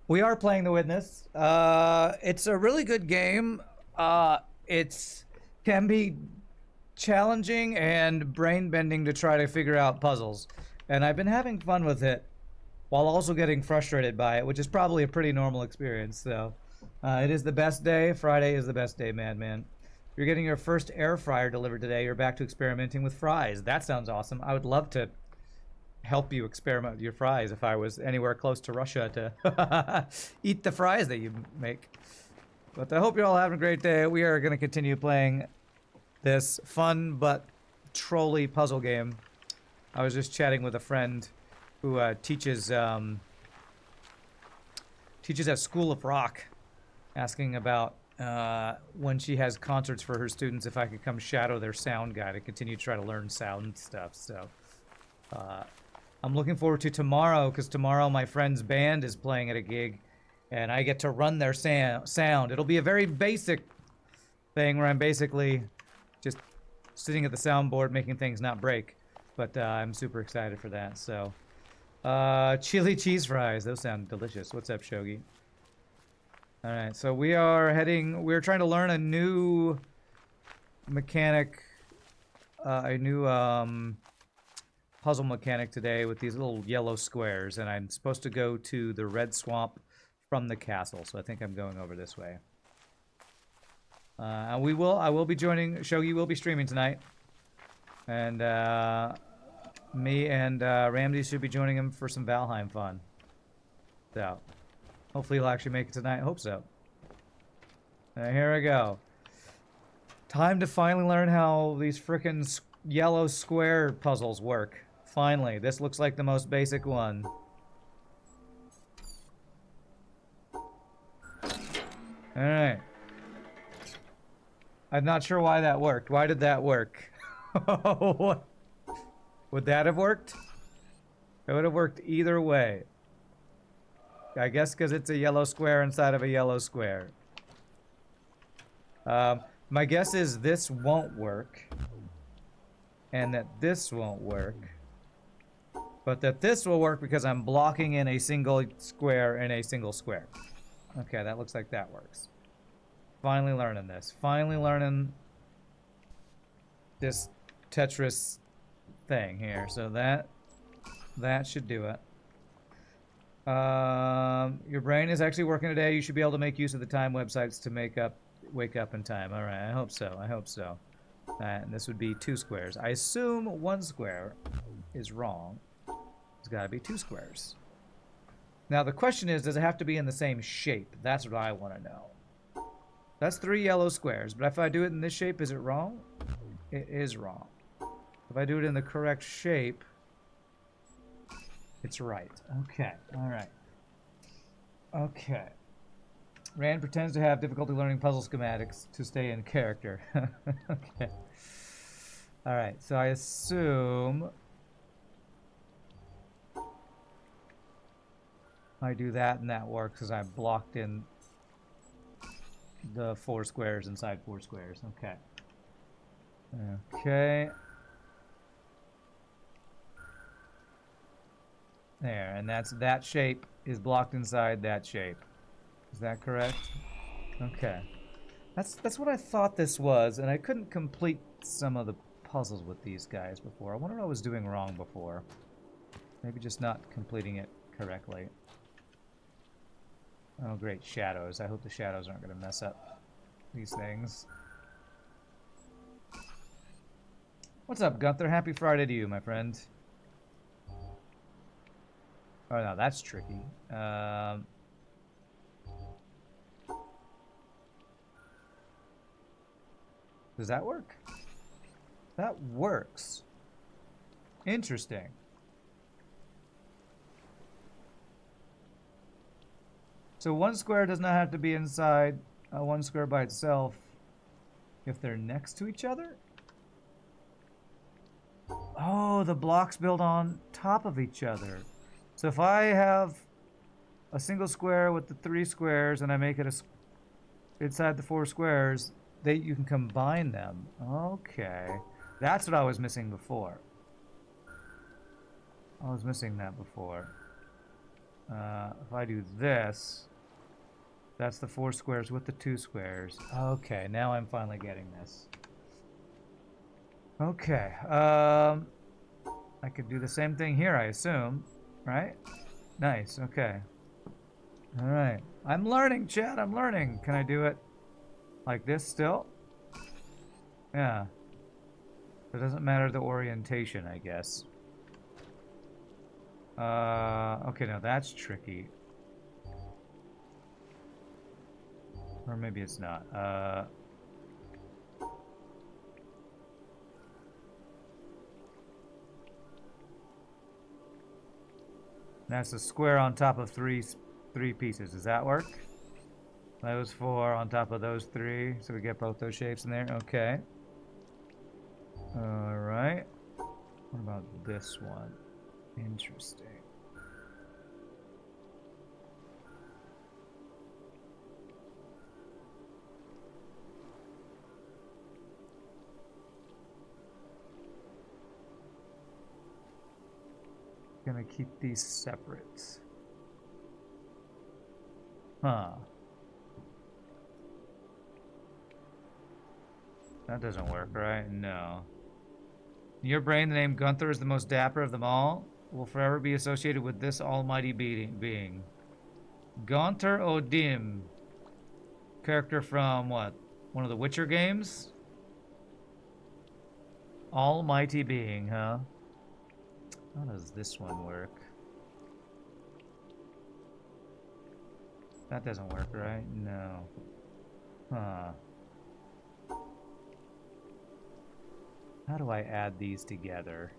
We are playing The Witness. It's a really good game. It's can be challenging and brain bending to try to figure out puzzles, and I've been having fun with it while also getting frustrated by it, which is probably a pretty normal experience. So, it is the best day. Friday is the best day, Madman. You're getting your first air fryer delivered today. You're back to experimenting with fries. That sounds awesome. I would love to help you experiment with your fries if I was anywhere close to Russia to eat the fries that you make. But I hope you're all having a great day. We are going to continue playing this fun but trolly puzzle game. I was just chatting with a friend who teaches at School of Rock, asking about when she has concerts for her students if I could come shadow their sound guy to continue to try to learn sound stuff. So I'm looking forward to tomorrow, because tomorrow my friend's band is playing at a gig, and I get to run their sound. It'll be a very basic thing where I'm basically just sitting at the soundboard making things not break. But I'm super excited for that. So, chili cheese fries. Those sound delicious. What's up, Shogi? All right, so we're trying to learn a new mechanic, a new puzzle mechanic today with these little yellow squares, and I'm supposed to go to the red swamp from the castle, so I think I'm going over this way. I will be joining, Shogi will be streaming tonight, and me and Ramsey should be joining him for some Valheim fun. So, hopefully he'll actually make it tonight. I hope so. Here we go. Time to finally learn how these frickin' yellow square puzzles work. Finally, this looks like the most basic one. Alright. I'm not sure why that worked. Why did that work? Would that have worked? It would have worked either way. I guess because it's a yellow square inside of a yellow square. My guess is this won't work. And that this won't work. But that this will work because I'm blocking in a single square in a single square. Okay, that looks like that works. Finally learning this. Finally learning this Tetris thing here. So that should do it. Your brain is actually working today. You should be able to make use of the time websites to wake up in time. All right, I hope so. I hope so. And this would be 2 squares. I assume 1 square is wrong. It's got to be 2 squares. Now the question is, does it have to be in the same shape? That's what I want to know. That's 3 yellow squares, but if I do it in this shape, is it wrong? It is wrong. If I do it in the correct shape, it's right. Okay, all right. Okay. Rand pretends to have difficulty learning puzzle schematics to stay in character. Okay. All right, so I assume I do that and that works because I'm blocked in the 4 squares inside 4 squares. Okay. Okay. There, and that shape is blocked inside that shape. Is that correct? Okay. That's what I thought this was, and I couldn't complete some of the puzzles with these guys before. I wonder what I was doing wrong before. Maybe just not completing it correctly. Oh, great, shadows. I hope the shadows aren't going to mess up these things. What's up, Gunther? Happy Friday to you, my friend. Oh, no, that's tricky. Does that work? That works. Interesting. So 1 square does not have to be inside 1 square by itself if they're next to each other? Oh, the blocks build on top of each other. So if I have a single square with the 3 squares and I make it inside the 4 squares, you can combine them. Okay. That's what I was missing before. I was missing that before. If I do this, that's the 4 squares with the 2 squares. Okay, now I'm finally getting this. Okay, I could do the same thing here, I assume, right? Nice, okay. All right, I'm learning, Chad, I'm learning. Can I do it like this still? Yeah. It doesn't matter the orientation, I guess. Okay, now that's tricky. Or maybe it's not. That's a square on top of three pieces. Does that work? Those 4 on top of those 3, so we get both those shapes in there. Okay. All right. What about this one? Interesting. Gonna keep these separate. Huh. That doesn't work, right? No. In your brain, the name Gunther is the most dapper of them all. Will forever be associated with this almighty being. Gunther Odim. Character from what? One of the Witcher games? Almighty being, huh? How does this one work? That doesn't work, right? No. Huh. How do I add these together?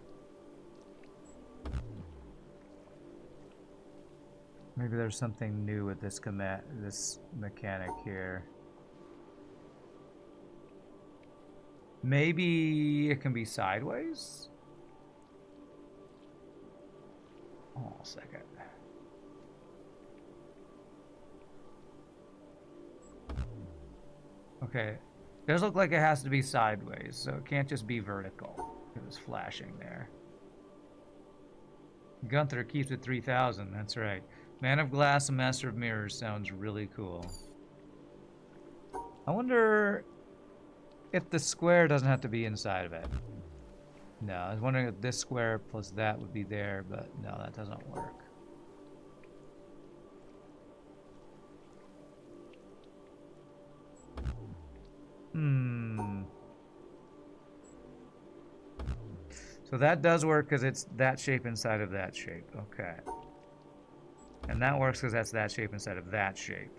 Maybe there's something new with this mechanic here. Maybe it can be sideways? Hold on a second. Okay. It does look like it has to be sideways, so it can't just be vertical. It was flashing there. Gunther keeps it 3,000, that's right. Man of Glass and Master of Mirrors sounds really cool. I wonder if the square doesn't have to be inside of it. No, I was wondering if this square plus that would be there, but no, that doesn't work. So that does work because it's that shape inside of that shape. Okay. And that works because that's that shape inside of that shape.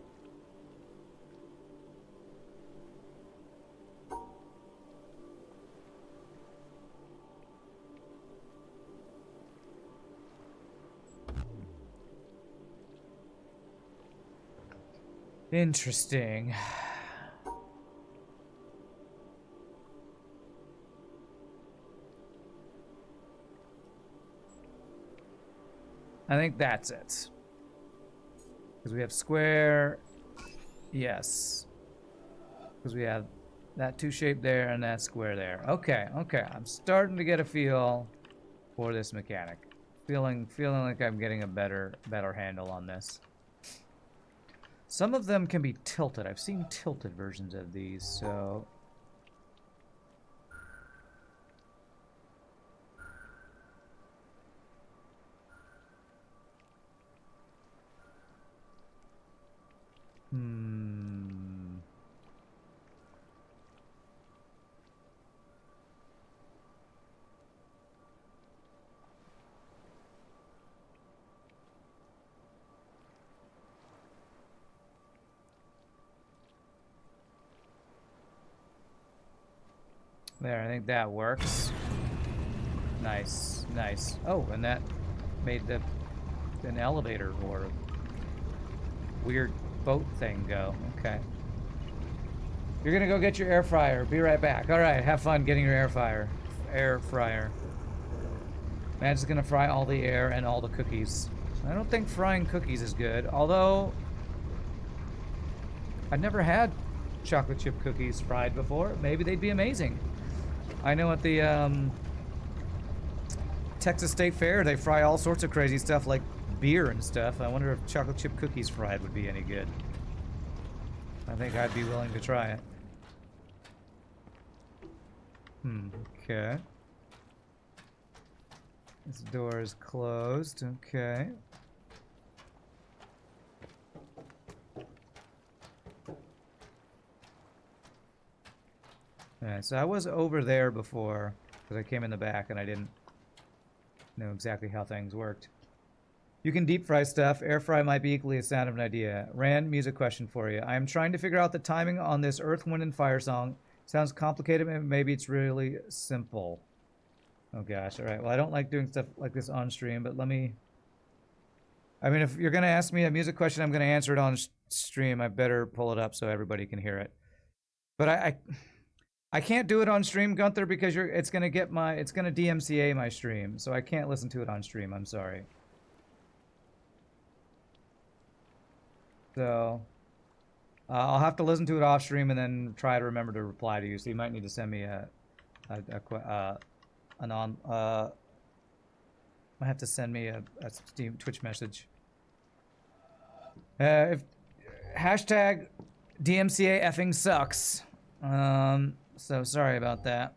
Interesting. I think that's it. Because we have square. Yes. Because we have that 2 shape there and that square there. Okay, okay. I'm starting to get a feel for this mechanic. Feeling like I'm getting a better handle on this. Some of them can be tilted. I've seen tilted versions of these, so... There, I think that works. Nice, nice. Oh, and that made an elevator or weird boat thing go. Okay. You're gonna go get your air fryer. Be right back. All right, have fun getting your air fryer. Man's gonna fry all the air and all the cookies. I don't think frying cookies is good, although I've never had chocolate chip cookies fried before. Maybe they'd be amazing. I know at the Texas State Fair, they fry all sorts of crazy stuff like beer and stuff. I wonder if chocolate chip cookies fried would be any good. I think I'd be willing to try it. Okay. This door is closed. Okay. Alright, so I was over there before, because I came in the back and I didn't know exactly how things worked. You can deep fry stuff. Air fry might be equally as sound of an idea. Rand, music question for you. I am trying to figure out the timing on this Earth, Wind, and Fire song. Sounds complicated, but maybe it's really simple. Oh gosh, alright. Well, I don't like doing stuff like this on stream, but let me... I mean, if you're going to ask me a music question, I'm going to answer it on stream. I better pull it up so everybody can hear it. But I can't do it on stream, Gunther, because it's gonna DMCA my stream, so I can't listen to it on stream. I'm sorry. So I'll have to listen to it off stream and then try to remember to reply to you. So you might need to send me I have to send me a Steam Twitch message. If hashtag DMCA effing sucks. So sorry about that.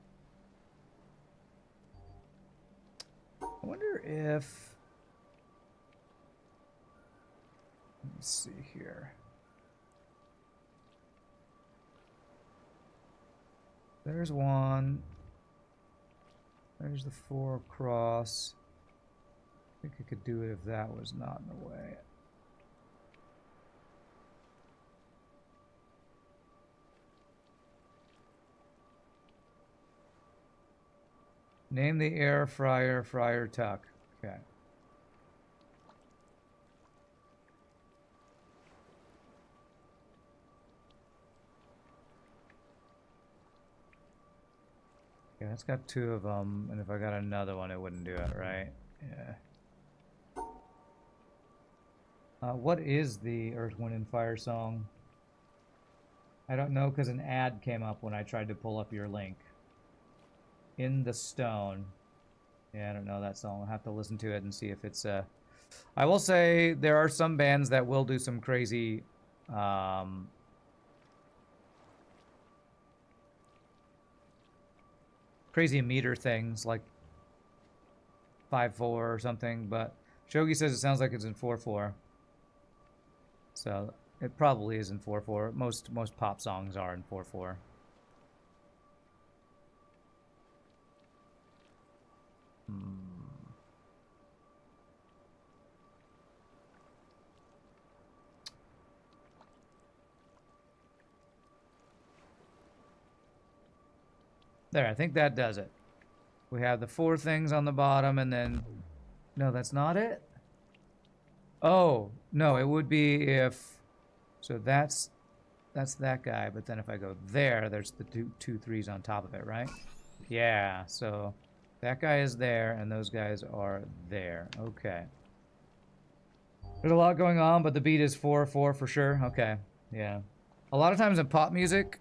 I wonder if... Let me see here. There's one. There's the 4 across. I think I could do it if that was not in the way. Name the air fryer, Friar Tuck. Okay. Yeah, it's got 2 of them, and if I got another one, it wouldn't do it, right? Yeah. What is the Earth, Wind, and Fire song? I don't know, because an ad came up when I tried to pull up your link. In the Stone. Yeah, I don't know that song. I'll have to listen to it and see if it's I will say there are some bands that will do some crazy crazy meter things like 5/4 or something, but Shogi says it sounds like it's in 4/4. So it probably is in 4/4. Most pop songs are in 4/4. There, I think that does it. We have the 4 things on the bottom, and then... No, that's not it? Oh, no, it would be if... So that's that guy, but then if I go there, there's the two threes on top of it, right? Yeah, so that guy is there, and those guys are there. Okay. There's a lot going on, but the beat is 4/4 for sure. Okay, yeah. A lot of times in pop music,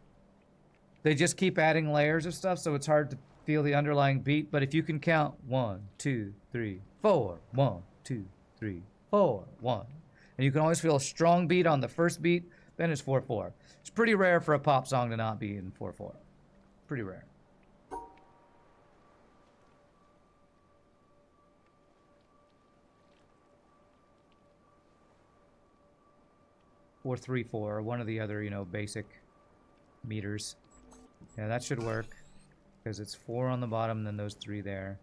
they just keep adding layers of stuff, so it's hard to feel the underlying beat. But if you can count 1, 2, 3, 4, 1, 2, 3, 4, 1, and you can always feel a strong beat on the first beat, then it's 4/4. It's pretty rare for a pop song to not be in 4/4. Pretty rare. Or 3/4, or one of the other, you know, basic meters. Yeah, that should work. Because it's 4 on the bottom, and then those 3 there.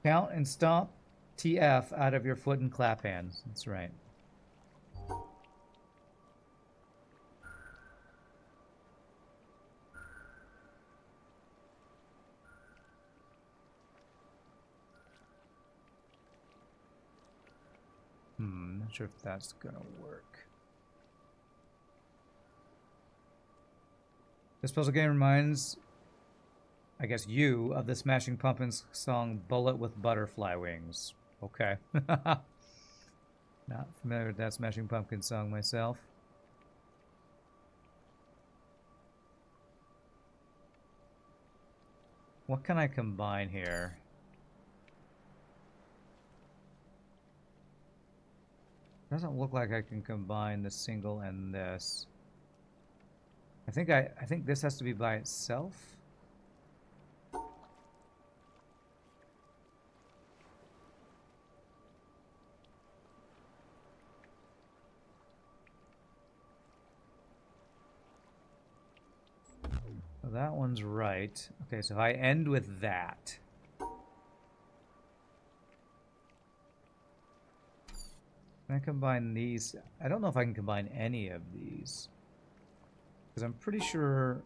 Count and stomp TF out of your foot and clap hands. That's right. Not sure if that's gonna work. This puzzle game reminds, I guess, you of the Smashing Pumpkins song Bullet with Butterfly Wings. Okay. Not familiar with that Smashing Pumpkins song myself. What can I combine here? Doesn't look like I can combine the single and this. I think this has to be by itself. So that one's right. Okay, so I end with that. Can I combine these? I don't know if I can combine any of these. Because I'm pretty sure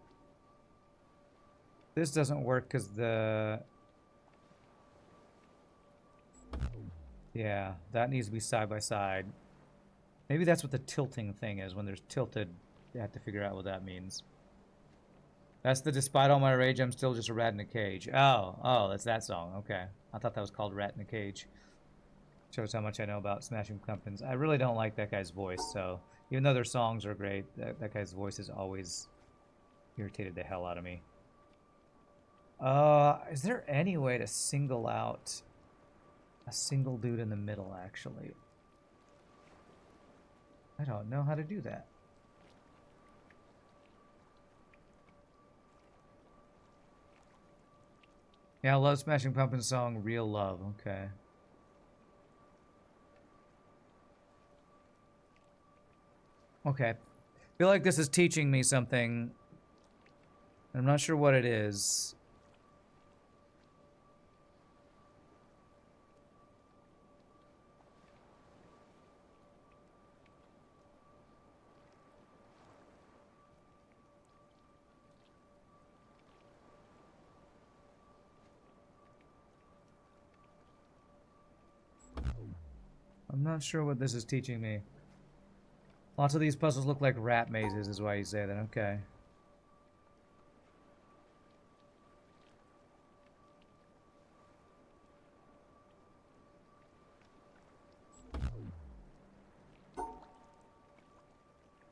this doesn't work because the... Yeah, that needs to be side by side. Maybe that's what the tilting thing is. When there's tilted, you have to figure out what that means. That's the Despite All My Rage, I'm Still Just a Rat in a Cage. Oh, that's that song. Okay. I thought that was called Rat in a Cage. Shows how much I know about Smashing Pumpkins. I really don't like that guy's voice, so even though their songs are great, that guy's voice has always irritated the hell out of me. Is there any way to single out a single dude in the middle, actually? I don't know how to do that. Yeah, I love Smashing Pumpkins song, Real Love. Okay. Okay. I feel like this is teaching me something. I'm not sure what it is. I'm not sure what this is teaching me. Lots of these puzzles look like rat mazes, is why you say that. Okay.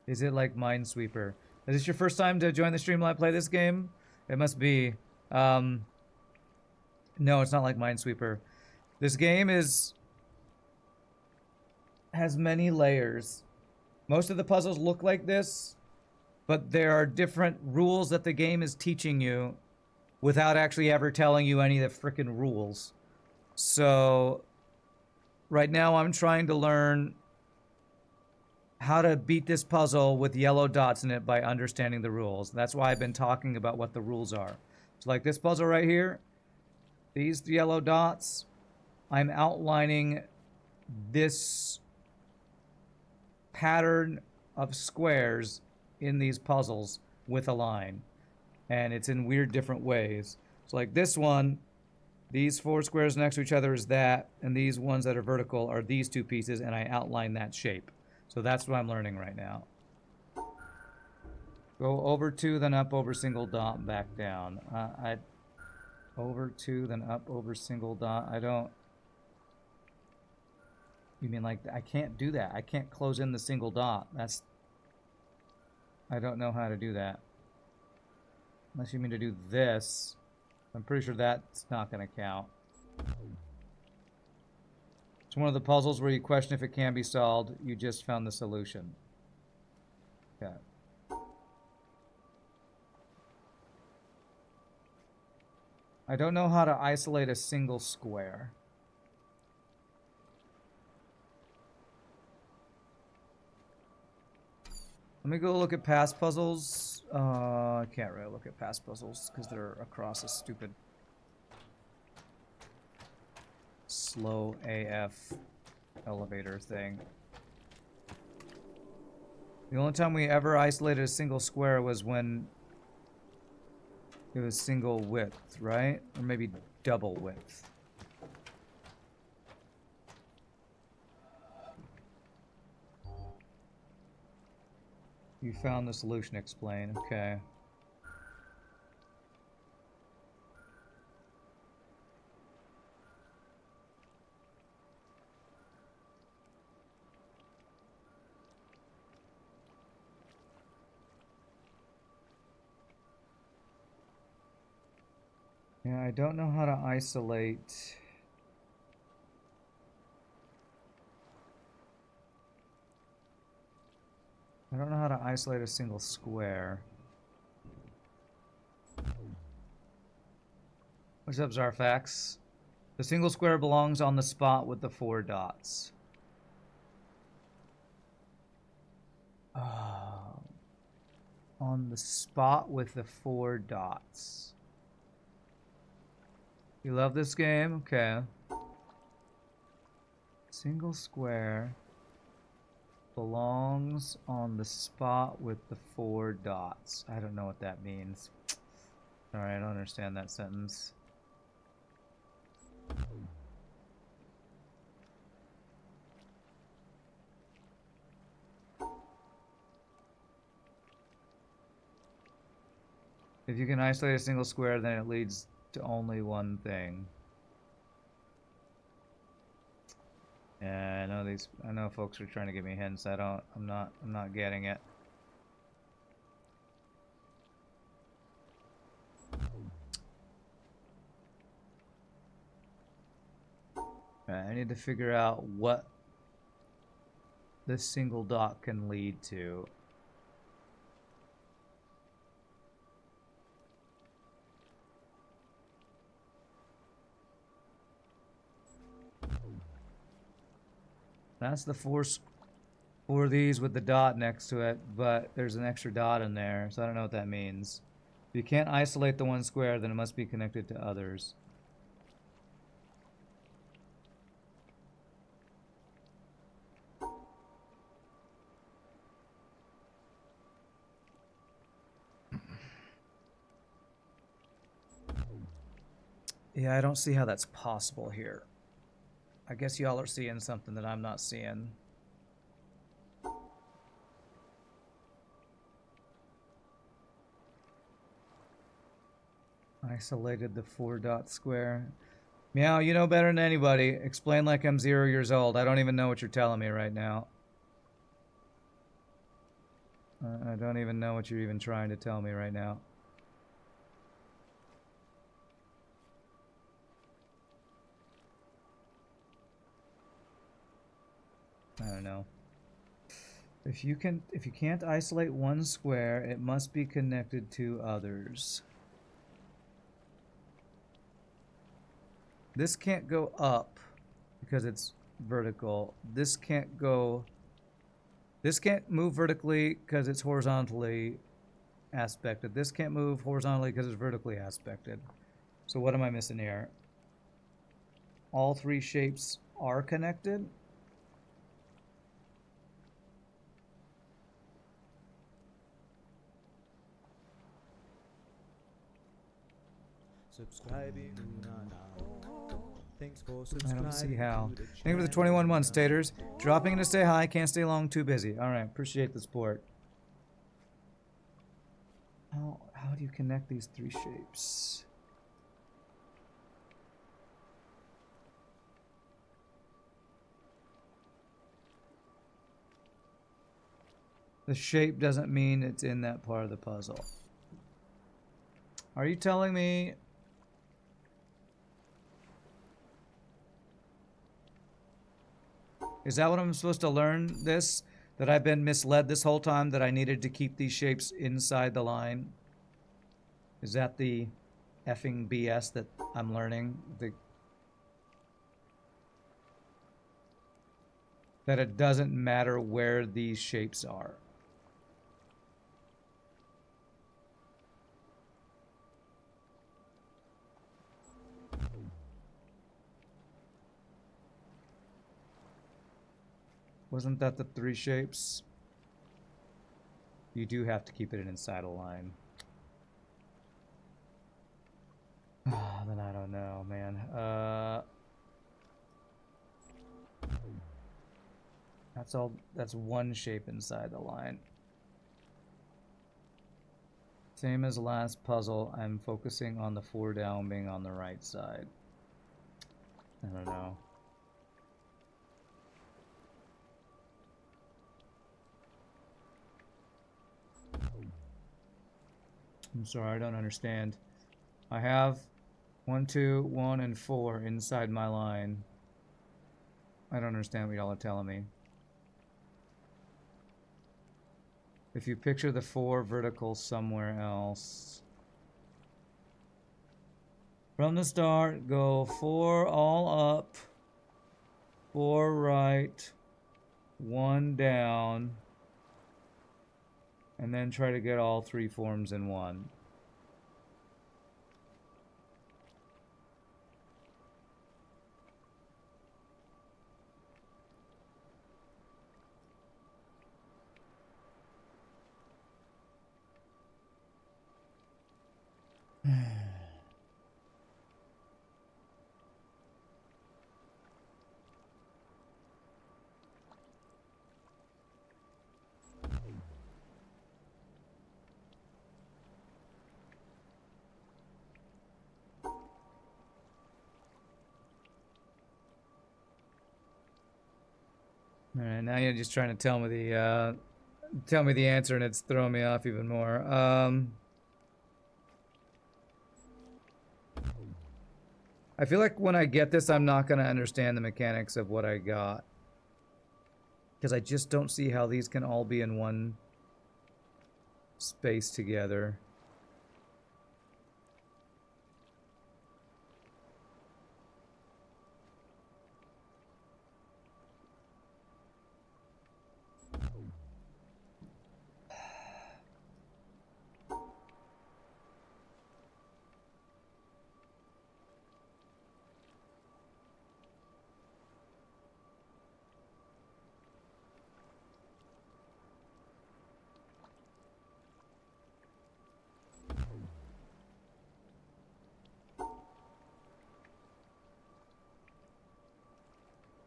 Is it like Minesweeper? Is this your first time to join the stream while I play this game? It must be. No, it's not like Minesweeper. This game has many layers. Most of the puzzles look like this, but there are different rules that the game is teaching you without actually ever telling you any of the frickin' rules. So, right now I'm trying to learn how to beat this puzzle with yellow dots in it by understanding the rules. That's why I've been talking about what the rules are. So like this puzzle right here, these yellow dots, I'm outlining this pattern of squares in these puzzles with a line. And it's in weird different ways. So like this one, these four squares next to each other is that, and these ones that are vertical are these two pieces, and I outline that shape. So that's what I'm learning right now. Go over two, then up over single dot, back down. Over two, then up over single dot. I don't... You mean like, I can't do that. I can't close in the single dot. That's... I don't know how to do that. Unless you mean to do this. I'm pretty sure that's not going to count. It's one of the puzzles where you question if it can be solved. You just found the solution. Okay. I don't know how to isolate a single square. Let me go look at past puzzles. I can't really look at past puzzles because they're across a stupid slow AF elevator thing. The only time we ever isolated a single square was when it was single width, right? Or maybe double width. You found the solution, explain. Okay. Yeah, I don't know how to isolate. I don't know how to isolate a single square. What's up, Zarfax? The single square belongs on the spot with the 4 dots. On the spot with the 4 dots. You love this game? Okay. Single square belongs on the spot with the 4 dots. I don't know what that means. Alright, I don't understand that sentence. If you can isolate a single square, then it leads to only one thing. Yeah, I know folks are trying to give me hints. I'm not getting it. I need to figure out what this single dot can lead to. That's the four of these with the dot next to it, but there's an extra dot in there, so I don't know what that means. If you can't isolate the one square, then it must be connected to others. Yeah, I don't see how that's possible here. I guess y'all are seeing something that I'm not seeing. Isolated the 4 dot square. Meow, you know better than anybody. Explain like I'm 0 years old. I don't even know what you're telling me right now. I don't even know what you're even trying to tell me right now. I don't know. If you can't isolate one square, it must be connected to others. This can't go up because it's vertical. This can't move vertically because it's horizontally aspected. This can't move horizontally because it's vertically aspected. So what am I missing here? All 3 shapes are connected. Subscribing. Thanks for I don't see how. to Thank you for the 21 months, Staters. Dropping in to say hi. Can't stay long. Too busy. All right. Appreciate the support. How do you connect these 3 shapes? The shape doesn't mean it's in that part of the puzzle. Are you telling me... Is that what I'm supposed to learn this? That I've been misled this whole time, that I needed to keep these shapes inside the line? Is that the effing BS that I'm learning? That it doesn't matter where these shapes are. Wasn't that the 3 shapes? You do have to keep it inside a line. Then I don't know, man. That's 1 shape inside the line. Same as last puzzle, I'm focusing on the 4 down being on the right side. I don't know. I'm sorry, I don't understand. I have 1, 2, 1, and 4 inside my line. I don't understand what y'all are telling me. If you picture the 4 vertical somewhere else. From the start, go 4 all up, 4 right, 1 down, and then try to get all 3 forms in one. All right, now you're just trying to tell me the answer, and it's throwing me off even more. I feel like when I get this, I'm not gonna understand the mechanics of what I got, because I just don't see how these can all be in one space together.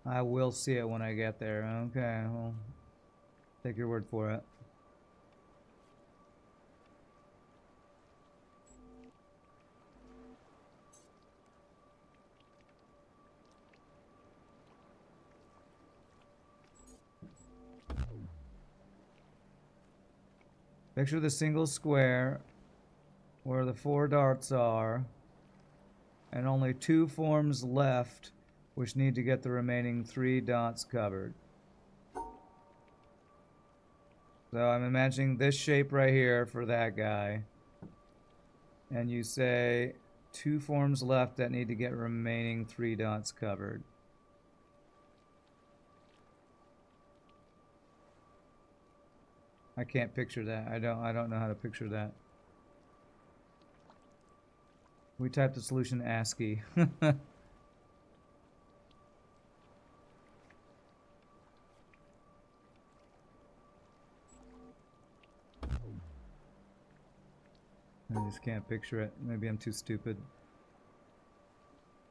I will see it when I get there. Okay, well, take your word for it. Picture the single square where the 4 darts are, and only 2 forms left, which need to get the remaining 3 dots covered. So I'm imagining this shape right here for that guy. And you say 2 forms left that need to get remaining 3 dots covered. I can't picture that. I don't know how to picture that. We typed the solution ASCII. I just can't picture it. Maybe I'm too stupid.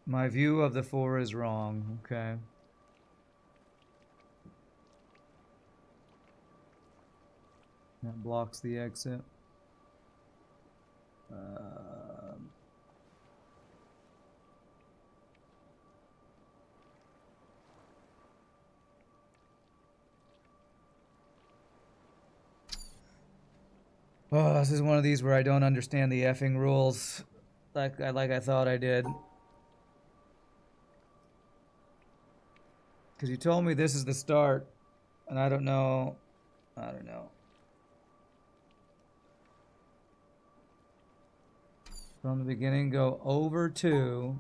My view of the 4 is wrong. Okay. That blocks the exit. Oh, this is one of these where I don't understand the effing rules like I thought I did. Because you told me this is the start, and I don't know. I don't know. From the beginning, go over 2,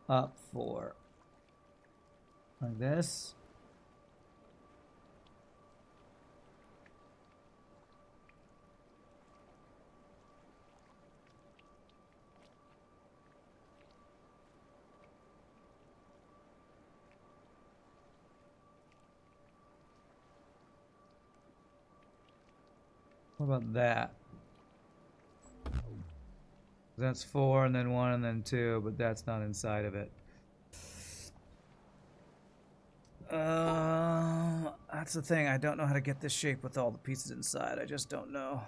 up 4. Like this. What about that? That's 4 and then 1 and then 2, but that's not inside of it. That's the thing. I don't know how to get this shape with all the pieces inside. I just don't know.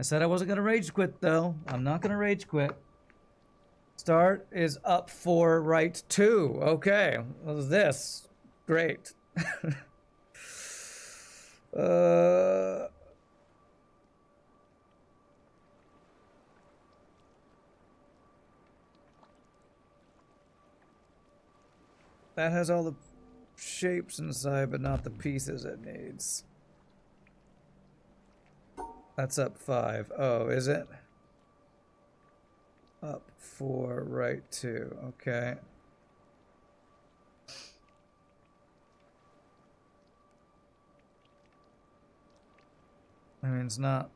I said I wasn't going to rage quit, though. I'm not going to rage quit. Start is up 4, right 2. Okay. What is this? Great. That has all the shapes inside, but not the pieces it needs. That's up 5. Oh, is it? Up 4, right 2. Okay. I mean, it's not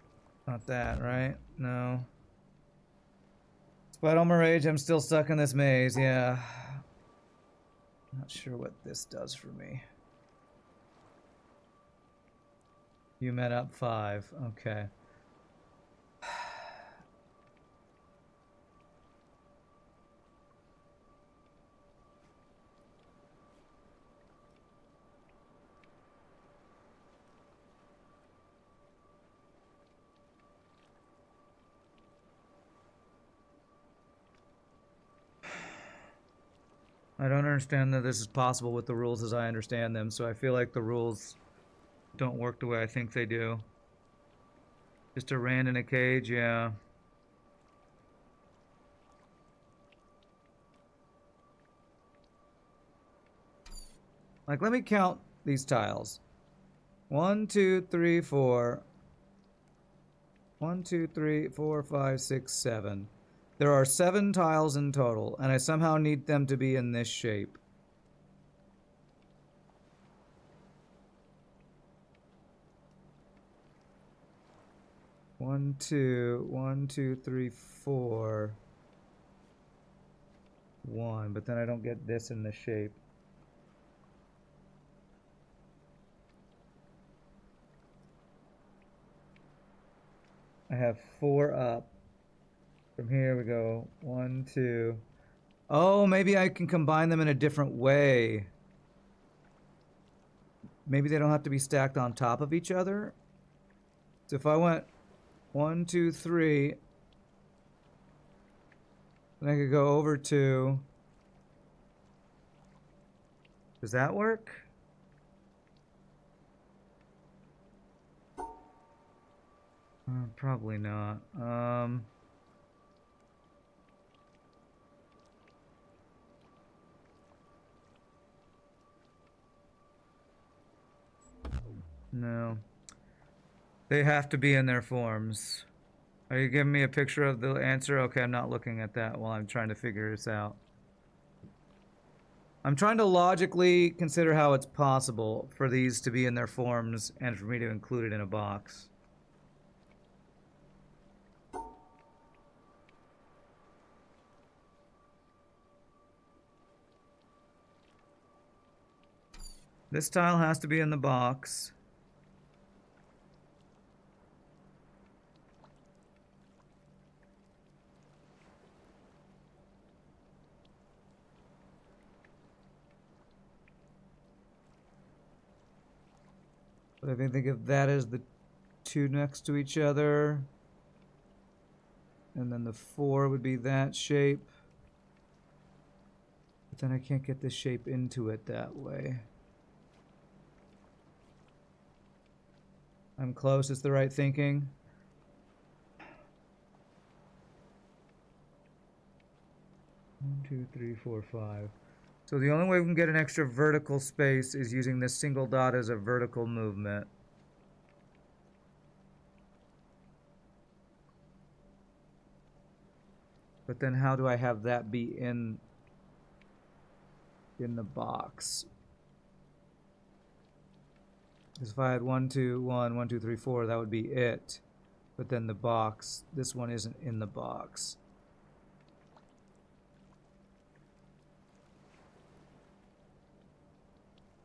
that, right? No. Despite all my rage, I'm still stuck in this maze, yeah. Not sure what this does for me. You met up 5, okay. I don't understand that this is possible with the rules as I understand them, so I feel like the rules don't work the way I think they do. Just a rand in a cage, yeah. Like, let me count these tiles. 1, 2, 3, 4. 1, 2, 3, 4, 5, 6, 7. There are 7 tiles in total, and I somehow need them to be in this shape. One, two, three, 4. 1, but then I don't get this in the shape. I have 4 up. From here we go 1, 2. Oh, maybe I can combine them in a different way. Maybe they don't have to be stacked on top of each other. So if I went 1, 2, 3, then I could go over 2. Does that work? Probably not. No. They have to be in their forms. Are you giving me a picture of the answer? Okay, I'm not looking at that while I'm trying to figure this out. I'm trying to logically consider how it's possible for these to be in their forms and for me to include it in a box. This tile has to be in the box. But if I think of that as the 2 next to each other, and then the 4 would be that shape. But then I can't get this shape into it that way. I'm close. It's the right thinking. One, 2, 3, 4, 5. So the only way we can get an extra vertical space is using this single dot as a vertical movement. But then how do I have that be in the box? Because if I had 1, 2, 1, 1, 2, 3, 4, that would be it. But then the box, this one isn't in the box.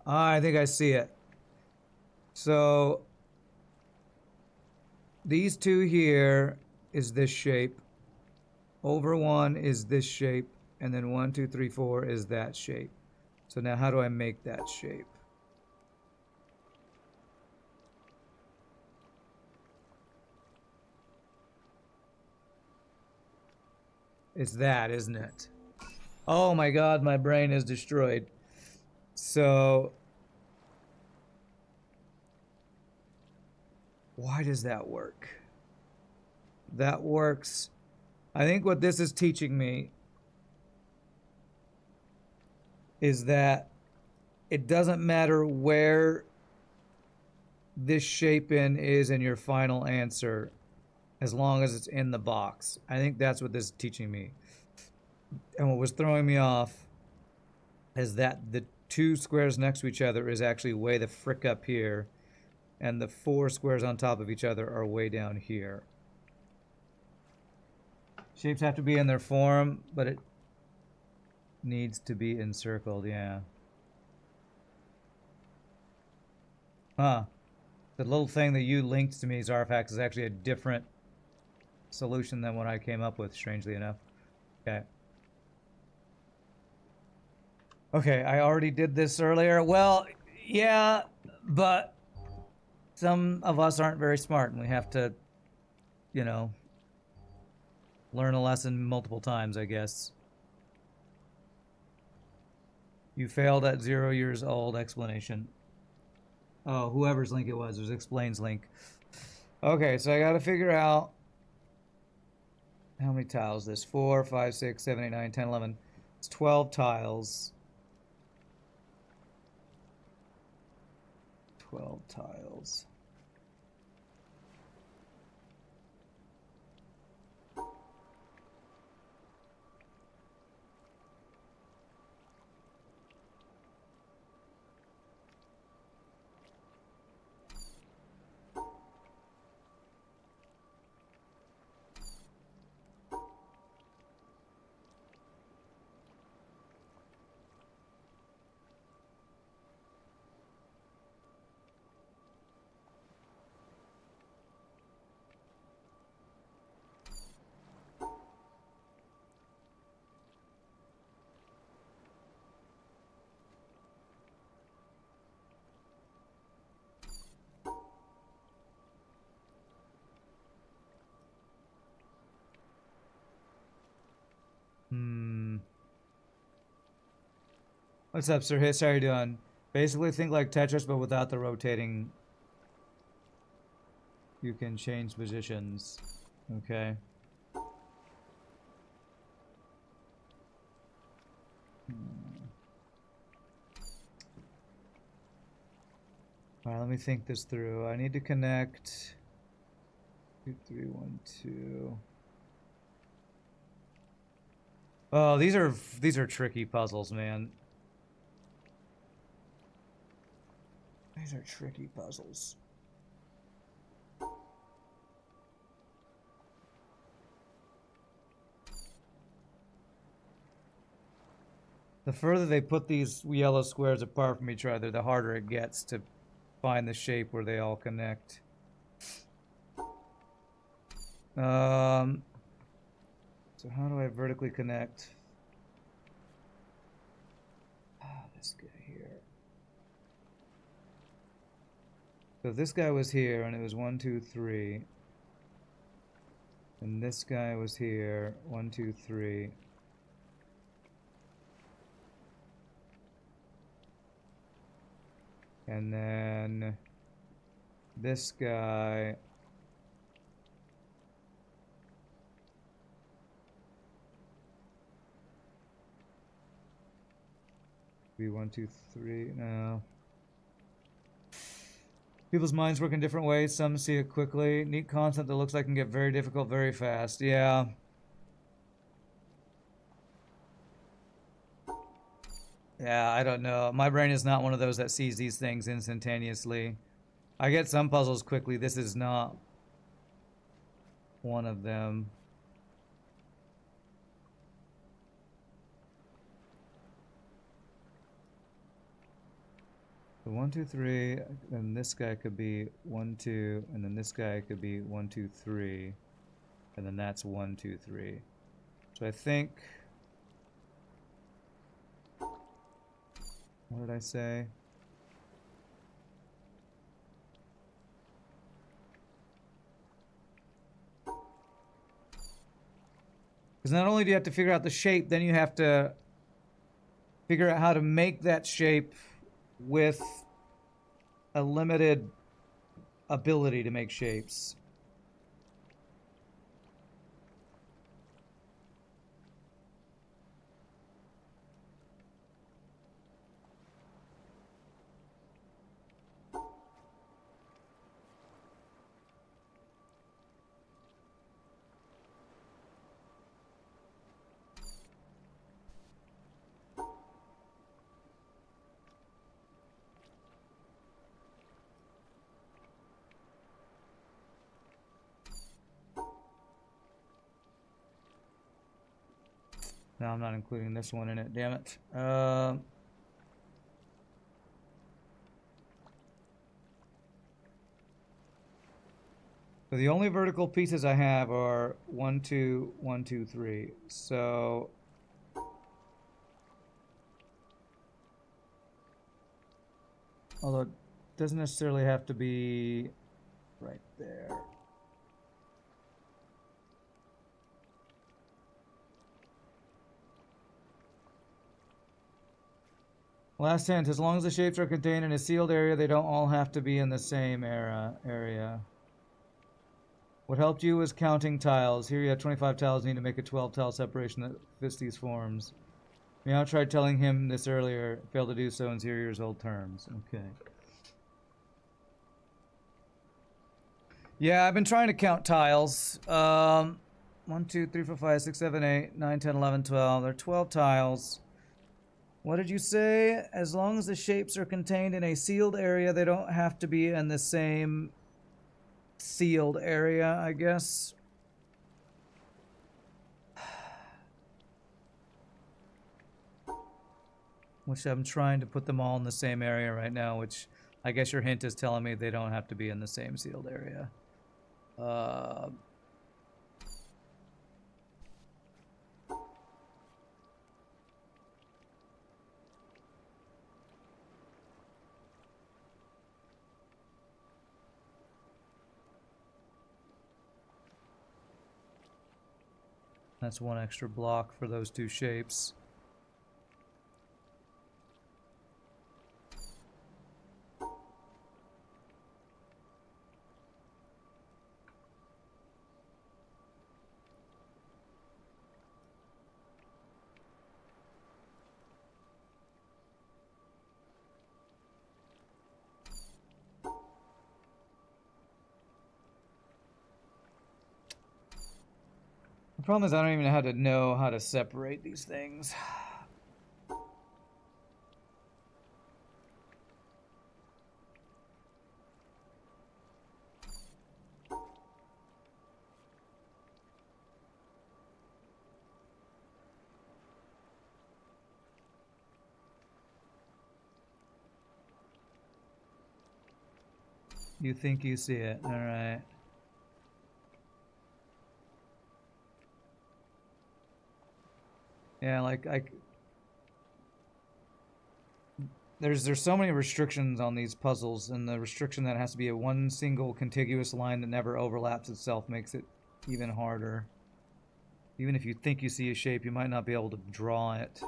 I think I see it. So these 2 here is this shape. Over 1 is this shape. And then 1, 2, 3, 4 is that shape. So now how do I make that shape? It's that, isn't it? Oh my god, my brain is destroyed. So why does that work? That works. I think what this is teaching me is that it doesn't matter where this shape in is in your final answer as long as it's in the box. I think that's what this is teaching me. And what was throwing me off is that the two squares next to each other is actually way the frick up here, and the four squares on top of each other are way down here. Shapes have to be in their form, but it needs to be encircled, yeah. Huh. The little thing that you linked to me, Zarfax, is actually a different solution than what I came up with, strangely enough. Okay. Okay, I already did this earlier. Well, yeah, but some of us aren't very smart, and we have to, you know, learn a lesson multiple times, I guess. You failed at 0 years old explanation. Oh, whoever's link it was explains link. Okay, so I gotta figure out how many tiles this. 4, 5, 6, 7, 8, 9, 10, 11. It's 12 tiles. 12 tiles. What's up, Sir Hiss? How are you doing? Basically, think like Tetris, but without the rotating. You can change positions. Okay. All right, let me think this through. I need to connect 2, 3, 1, 2. Oh, these are tricky puzzles, man. These are tricky puzzles. The further they put these yellow squares apart from each other, the harder it gets to find the shape where they all connect. So how do I vertically connect? This guy here. So if this guy was here and it was 1, 2, 3, and this guy was here, 1, 2, 3. And then this guy. Be 1, 2, 3. No. People's minds work in different ways. Some see it quickly. Neat concept that looks like it can get very difficult very fast. Yeah. Yeah, I don't know. My brain is not one of those that sees these things instantaneously. I get some puzzles quickly. This is not one of them. So 1, 2, 3, and this guy could be 1, 2, and then this guy could be 1, 2, 3, and then that's 1, 2, 3. So I think. What did I say? Because not only do you have to figure out the shape, then you have to figure out how to make that shape with a limited ability to make shapes. No, I'm not including this one in it, damn it. So the only vertical pieces I have are 1, 2, 1, 2, 3. So although it doesn't necessarily have to be right there. Last hint, as long as the shapes are contained in a sealed area, they don't all have to be in the same area. What helped you was counting tiles. Here you have 25 tiles, you need to make a 12 tile separation that fits these forms. Meow tried telling him this earlier, failed to do so in 0 years old terms. Okay. Yeah, I've been trying to count tiles. 1, 2, 3, 4, 5, 6, 7, 8, 9, 10, 11, 12. There are 12 tiles. What did you say? As long as the shapes are contained in a sealed area, they don't have to be in the same sealed area, I guess. Which I'm trying to put them all in the same area right now, which I guess your hint is telling me they don't have to be in the same sealed area. That's one extra block for those two shapes. The problem is I don't even know how to separate these things. You think you see it. All right. Yeah, there's so many restrictions on these puzzles, and the restriction that has to be a one single contiguous line that never overlaps itself makes it even harder. Even if you think you see a shape, you might not be able to draw it.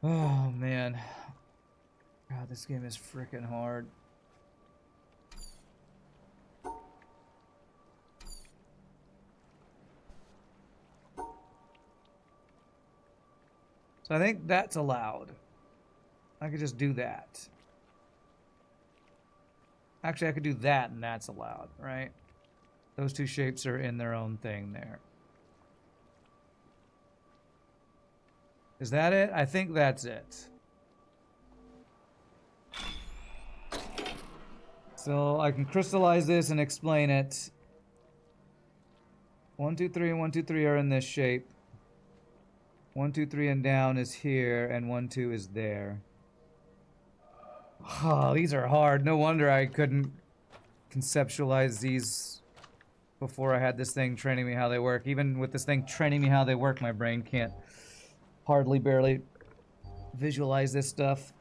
Oh man. God, this game is freaking hard. So I think that's allowed. I could just do that. Actually, I could do that and that's allowed, right? Those two shapes are in their own thing there. Is that it? I think that's it. So I can crystallize this and explain it. 1, 2, 3, and 1, 2, 3 are in this shape. 1, 2, 3 and down is here, and 1, 2 is there. Oh, these are hard. No wonder I couldn't conceptualize these before I had this thing training me how they work. Even with this thing training me how they work, my brain can't hardly barely visualize this stuff.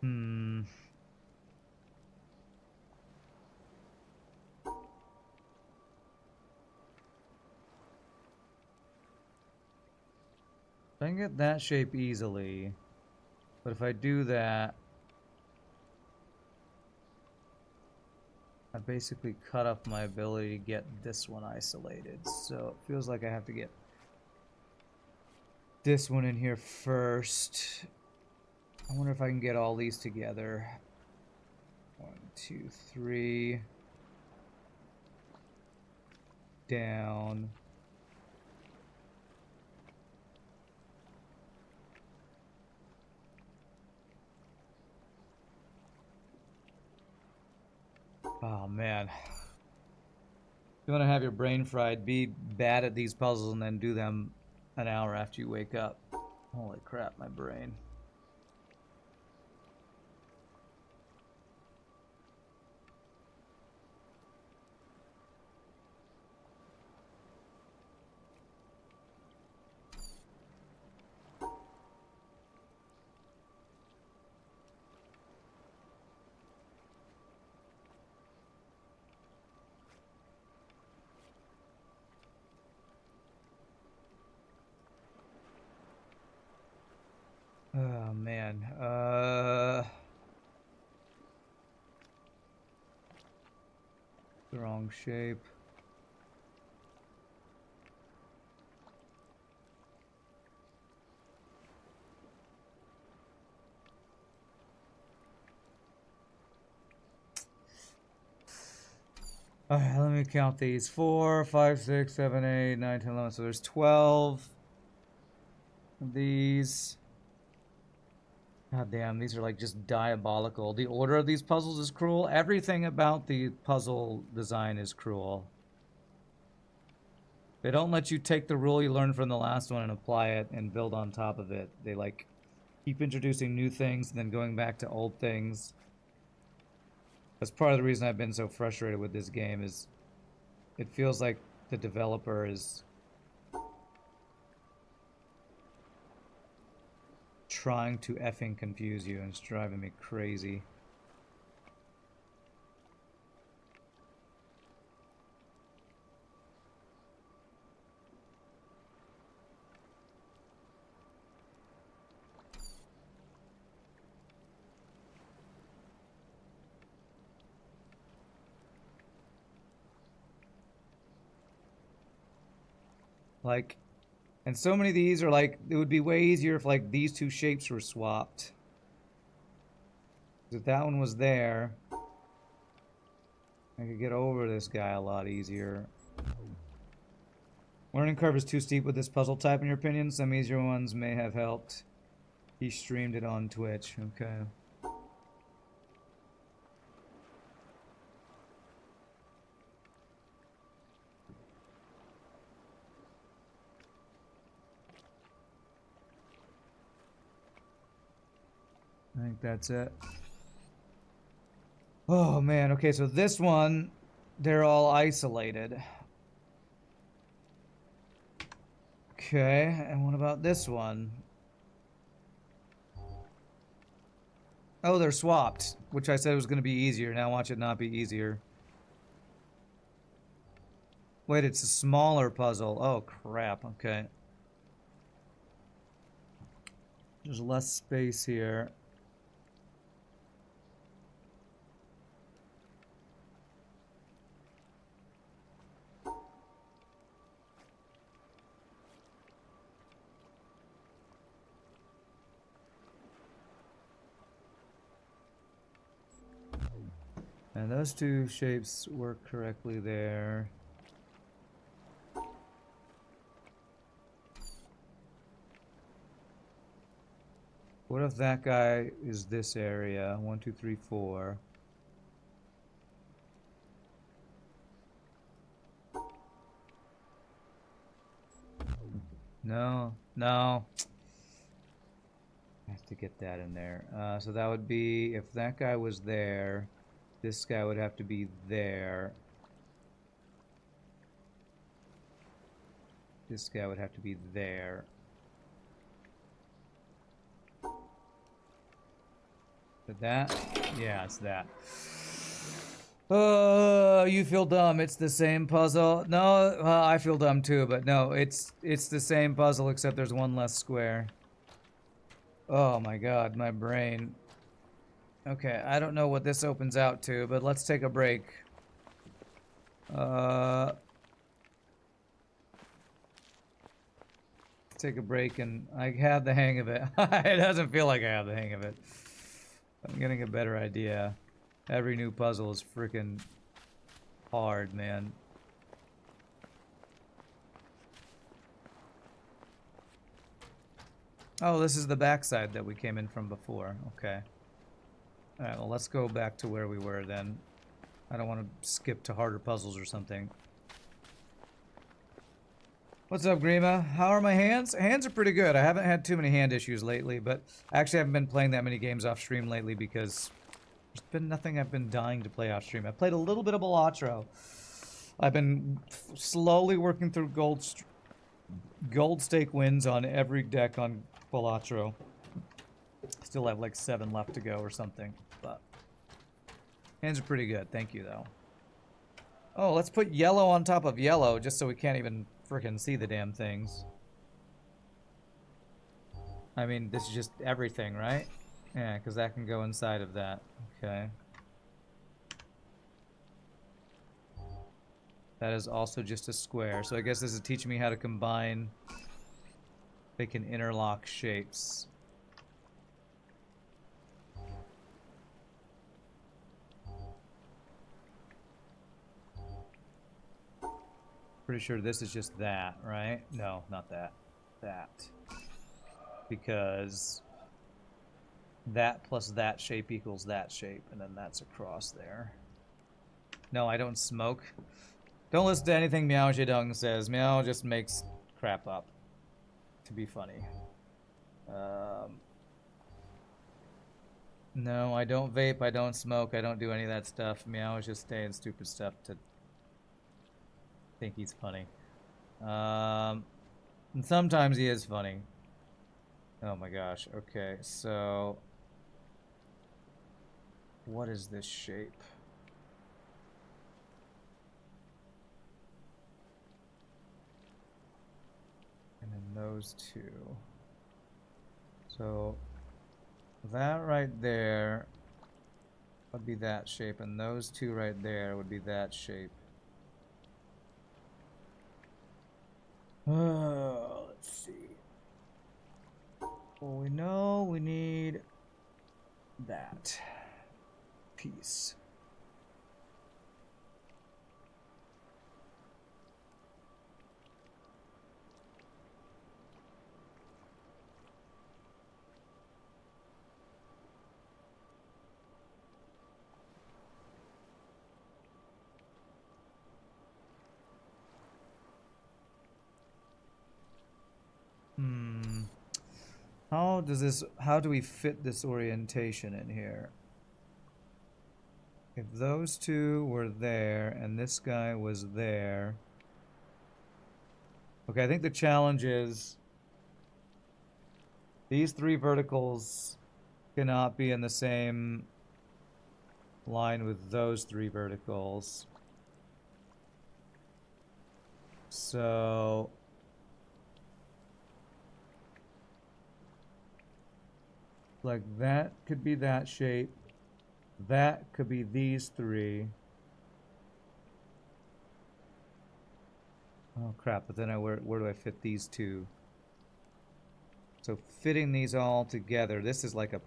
Hmm. I can get that shape easily, but if I do that, I basically cut off my ability to get this one isolated. So it feels like I have to get this one in here first. I wonder if I can get all these together. 1, 2, 3. Down. Oh man. You want to have your brain fried, be bad at these puzzles and then do them an hour after you wake up. Holy crap, my brain. Oh man. The wrong shape. Alright, let me count these. 4, 5, 6, 7, 8, 9, 10, 11. So there's 12 of these. God damn, these are like just diabolical. The order of these puzzles is cruel. Everything about the puzzle design is cruel. They don't let you take the rule you learned from the last one and apply it and build on top of it. They like keep introducing new things and then going back to old things. That's part of the reason I've been so frustrated with this game is it feels like the developer is trying to effing confuse you and it's driving me crazy. Like, and so many of these are like, it would be way easier if like these two shapes were swapped. If that one was there, I could get over this guy a lot easier. Learning curve is too steep with this puzzle type in your opinion? Some easier ones may have helped. He streamed it on Twitch. Okay. I think that's it. Oh man, okay, so this one, they're all isolated. Okay, and what about this one? Oh, they're swapped, which I said was going to be easier. Now watch it not be easier. Wait, it's a smaller puzzle. Oh, crap. Okay. There's less space here. And those two shapes work correctly there. What if that guy is this area? 1, 2, 3, 4. No, no. I have to get that in there. So that would be, if that guy was there, this guy would have to be there. This guy would have to be there. But that? Yeah, it's that. You feel dumb. It's the same puzzle. No, I feel dumb too, but no, it's the same puzzle except there's one less square. Oh my god, my brain. Okay, I don't know what this opens out to, but let's take a break. Uh, take a break, and I have the hang of it. It doesn't feel like I have the hang of it. I'm getting a better idea. Every new puzzle is freaking hard, man. Oh, this is the backside that we came in from before. Okay. Alright, well, let's go back to where we were then. I don't want to skip to harder puzzles or something. What's up, Grima? How are my hands? Hands are pretty good. I haven't had too many hand issues lately, but I actually haven't been playing that many games off stream lately because there's been nothing I've been dying to play off stream. I played a little bit of Balatro. I've been slowly working through gold stake wins on every deck on Balatro. Still have like 7 left to go or something, but hands are pretty good. Thank you, though. Oh, let's put yellow on top of yellow just so we can't even frickin' see the damn things. I mean, this is just everything, right? Yeah, because that can go inside of that. Okay. That is also just a square. So I guess this is teaching me how to combine. They can interlock shapes. Pretty sure this is just that, right? No, not that. That. Because that plus that shape equals that shape, and then that's across there. No, I don't smoke. Don't listen to anything Meow Zedong says. Meow just makes crap up to be funny. No, I don't vape, I don't smoke, I don't do any of that stuff. Meow is just saying stupid stuff to think he's funny. And sometimes he is funny. Oh my gosh, okay, so... what is this shape? And then those two. So that right there would be that shape, and those two right there would be that shape. Let's see. Well, we know we need that piece. How do we fit this orientation in here? If those two were there and this guy was there. Okay, I think the challenge is these 3 verticals cannot be in the same line with those 3 verticals. So like that could be that shape. That could be these 3. Oh crap, but then where do I fit these 2? So fitting these all together, this is like a, I'm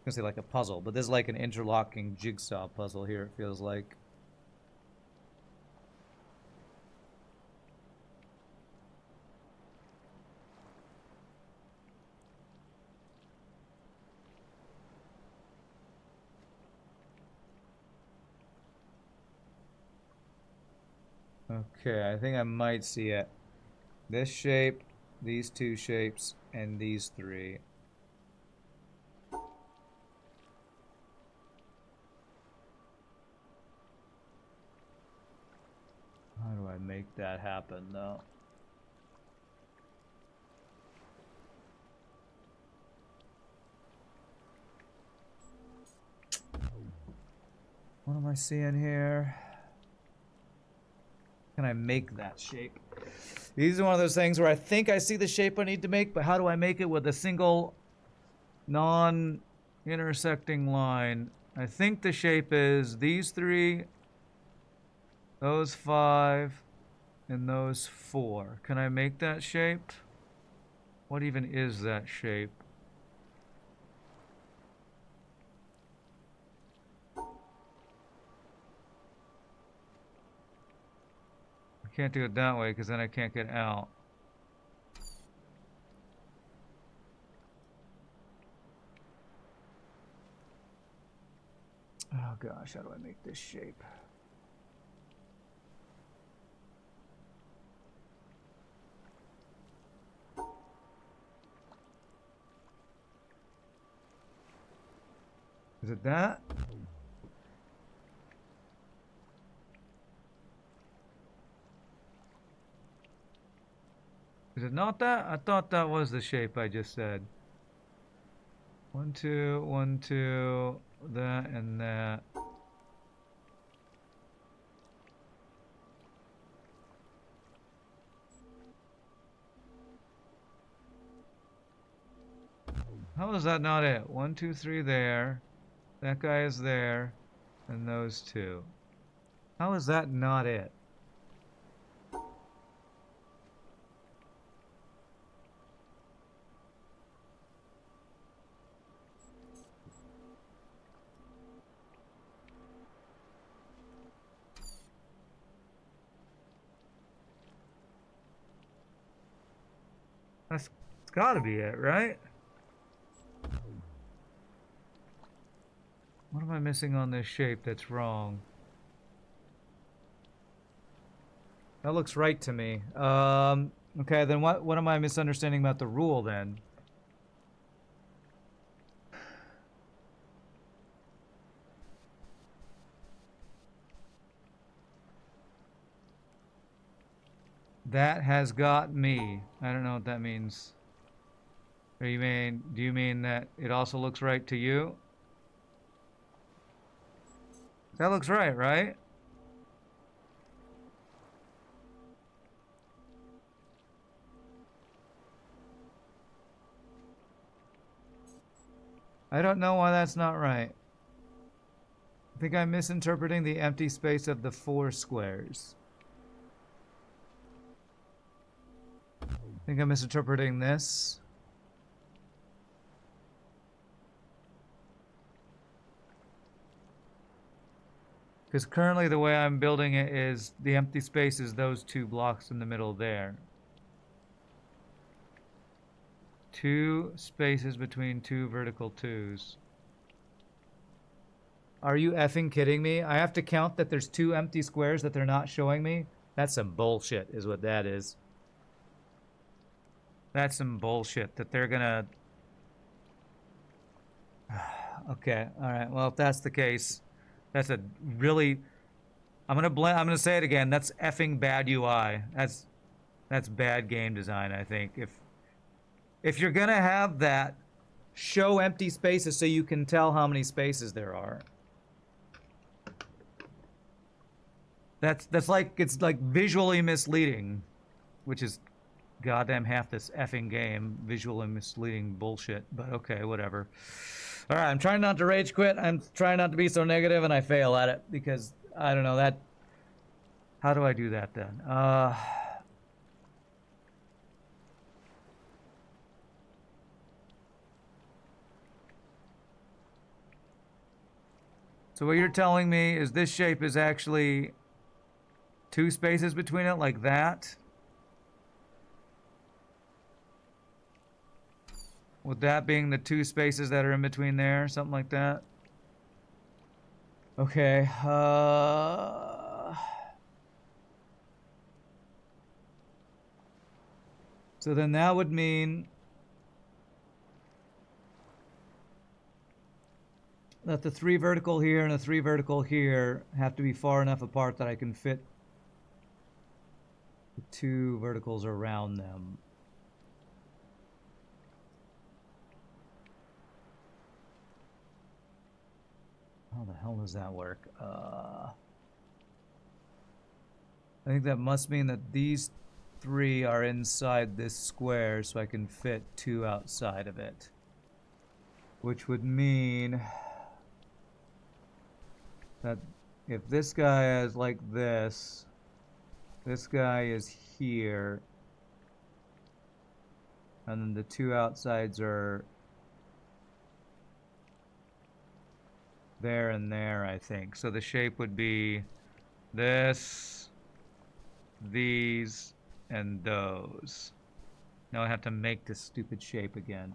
gonna say like a puzzle, but this is like an interlocking jigsaw puzzle here, it feels like. Okay, I think I might see it. This shape, these 2 shapes, and these 3. How do I make that happen, though? What am I seeing here? Can I make that shape? These are one of those things where I think I see the shape I need to make, but how do I make it with a single non-intersecting line? I think the shape is these three, those five, and those four. Can I make that shape? What even is that shape? I can't do it that way because then I can't get out. Oh gosh, how do I make this shape? Is it that? Is it not that? I thought that was the shape I just said. 1, 2, 1, 2, that and that. How is that not it? 1, 2, 3 there. That guy is there. And those two. How is that not it? That's gotta be it, right? What am I missing on this shape that's wrong? That looks right to me. Okay, then what am I misunderstanding about the rule then? That has got me. I don't know what that means. Or do you mean that it also looks right to you? That looks right, right? I don't know why that's not right. I think I'm misinterpreting the empty space of the 4 squares. I think I'm misinterpreting this. Because currently the way I'm building it is the empty space is those 2 blocks in the middle there. 2 spaces between 2 vertical 2s. Are you effing kidding me? I have to count that there's 2 empty squares that they're not showing me? That's some bullshit is what that is. That's some bullshit that they're gonna... Okay, alright, well if that's the case, that's a really... I'm gonna say it again, that's effing bad UI. That's bad game design, I think. If you're gonna have that, show empty spaces so you can tell how many spaces there are. That's like, it's like visually misleading, which is goddamn half this effing game. Visually misleading bullshit, but okay, whatever. All right, I'm trying not to rage quit. I'm trying not to be so negative, and I fail at it because I don't know that. How do I do that then? So what you're telling me is this shape is actually 2 spaces between it, like that? With that being the 2 spaces that are in between there, something like that? Okay, so then that would mean that the 3 vertical here and the 3 vertical here have to be far enough apart that I can fit the 2 verticals around them. Oh the hell does that work? I think that must mean that these 3 are inside this square, so I can fit 2 outside of it. Which would mean that if this guy is like this guy is here, and then the 2 outsides are there and there, I think. So the shape would be this, these, and those. Now I have to make this stupid shape again.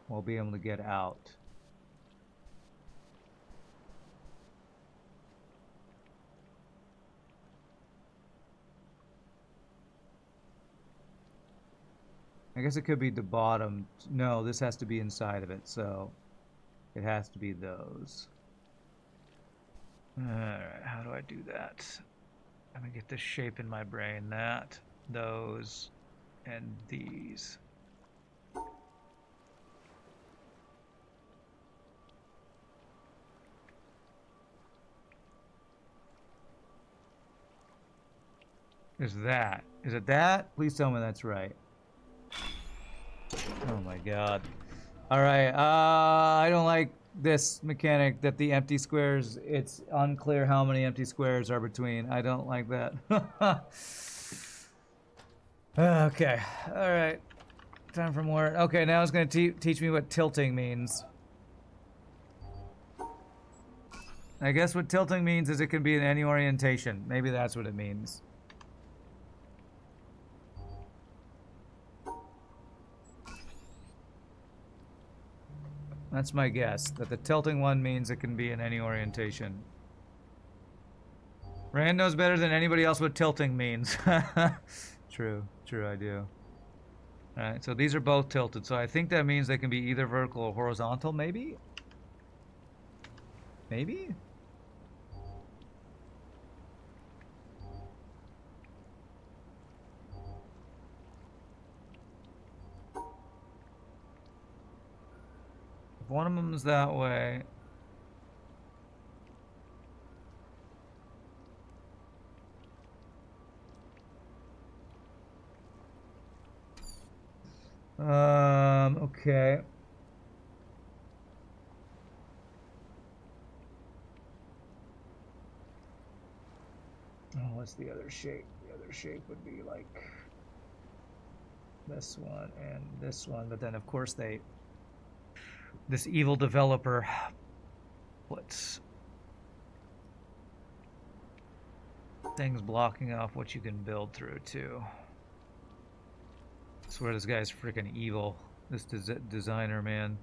We'll be able to get out. I guess it could be the bottom. No, this has to be inside of it, so it has to be those. Alright, how do I do that? Let me get this shape in my brain. That, those, and these. Is it that? Please tell me that's right. Oh my god. Alright, I don't like this mechanic that the empty squares, it's unclear how many empty squares are between. I don't like that. Okay, alright. Time for more. Okay, now it's going to teach me what tilting means. I guess what tilting means is it can be in any orientation. Maybe that's what it means. That's my guess, that the tilting one means it can be in any orientation. Rand knows better than anybody else what tilting means. True, I do. Alright, so these are both tilted, so I think that means they can be either vertical or horizontal, maybe? Maybe? If one of them is that way... okay. Oh, what's the other shape? The other shape would be like this one and this one, but then of course this evil developer puts things blocking off what you can build through too. I swear this guy's freaking evil. This designer, man.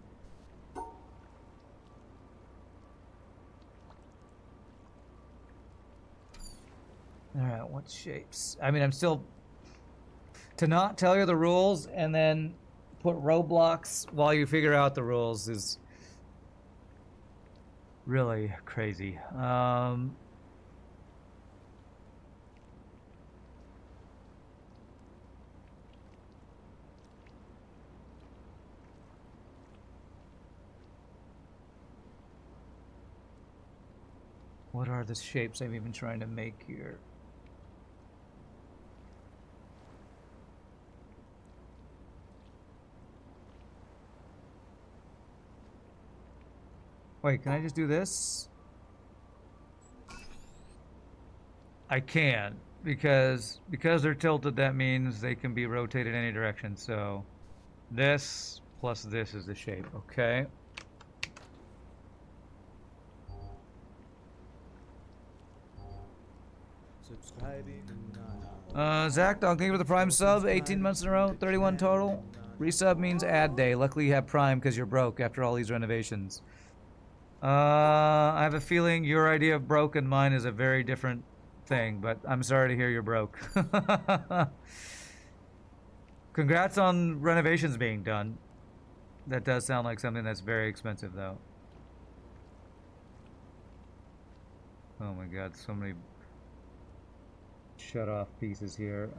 Alright, what shapes? I mean, I'm still... To not tell you the rules and then put roadblocks while you figure out the rules is really crazy. What are the shapes I'm even trying to make here? Wait, can I just do this? I can, because they're tilted, that means they can be rotated any direction. So this plus this is the shape, okay? Zach, thank you for the Prime sub. 18 months in a row, 31 total. Resub means ad day. Luckily you have Prime because you're broke after all these renovations. I have a feeling your idea of broke and mine is a very different thing, but I'm sorry to hear you're broke. Congrats on renovations being done. That does sound like something that's very expensive, though. Oh my god, so many shut-off pieces here.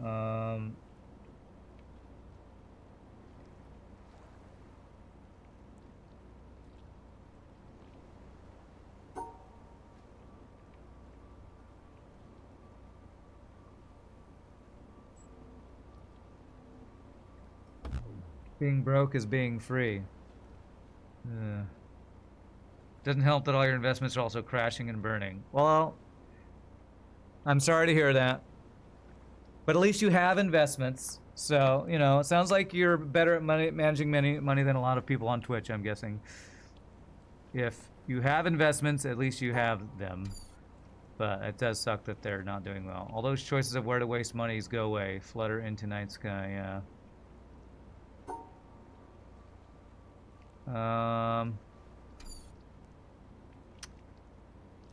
Being broke is being free. Doesn't help that all your investments are also crashing and burning. Well, I'm sorry to hear that. But at least you have investments. So, you know, it sounds like you're better at managing money than a lot of people on Twitch, I'm guessing. If you have investments, at least you have them. But it does suck that they're not doing well. All those choices of where to waste monies go away. Flutter into night sky, yeah.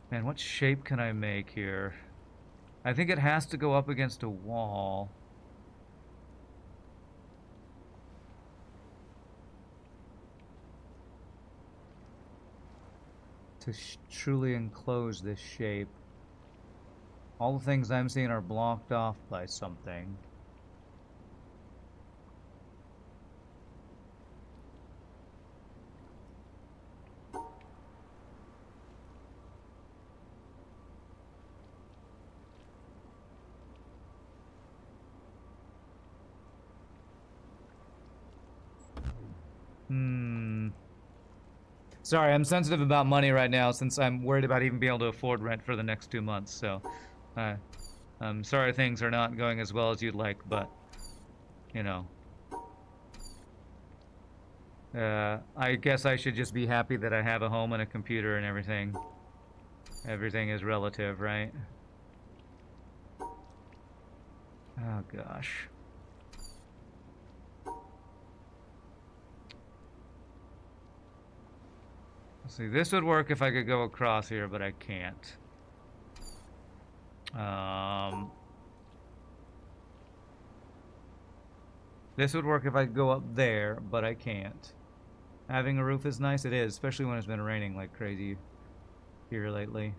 Man, what shape can I make here? I think it has to go up against a wall. To truly enclose this shape. All the things I'm seeing are blocked off by something. Sorry, I'm sensitive about money right now since I'm worried about even being able to afford rent for the next 2 months, so I'm sorry things are not going as well as you'd like, but, you know. I guess I should just be happy that I have a home and a computer and everything. Everything is relative, right? Oh, gosh. See, this would work if I could go across here, but I can't. This would work if I could go up there, but I can't. Having a roof is nice. It is, especially when it's been raining like crazy here lately.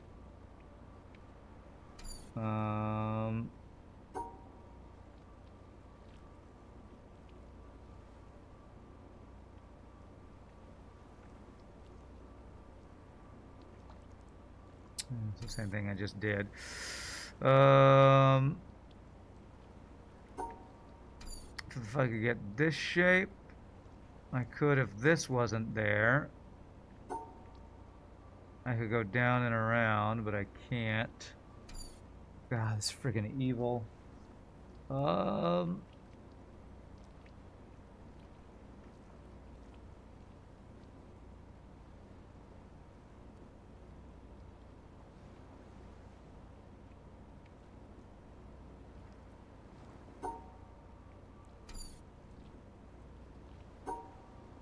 It's the same thing I just did. If I could get this shape, I could if this wasn't there. I could go down and around, but I can't. God, this is freaking evil.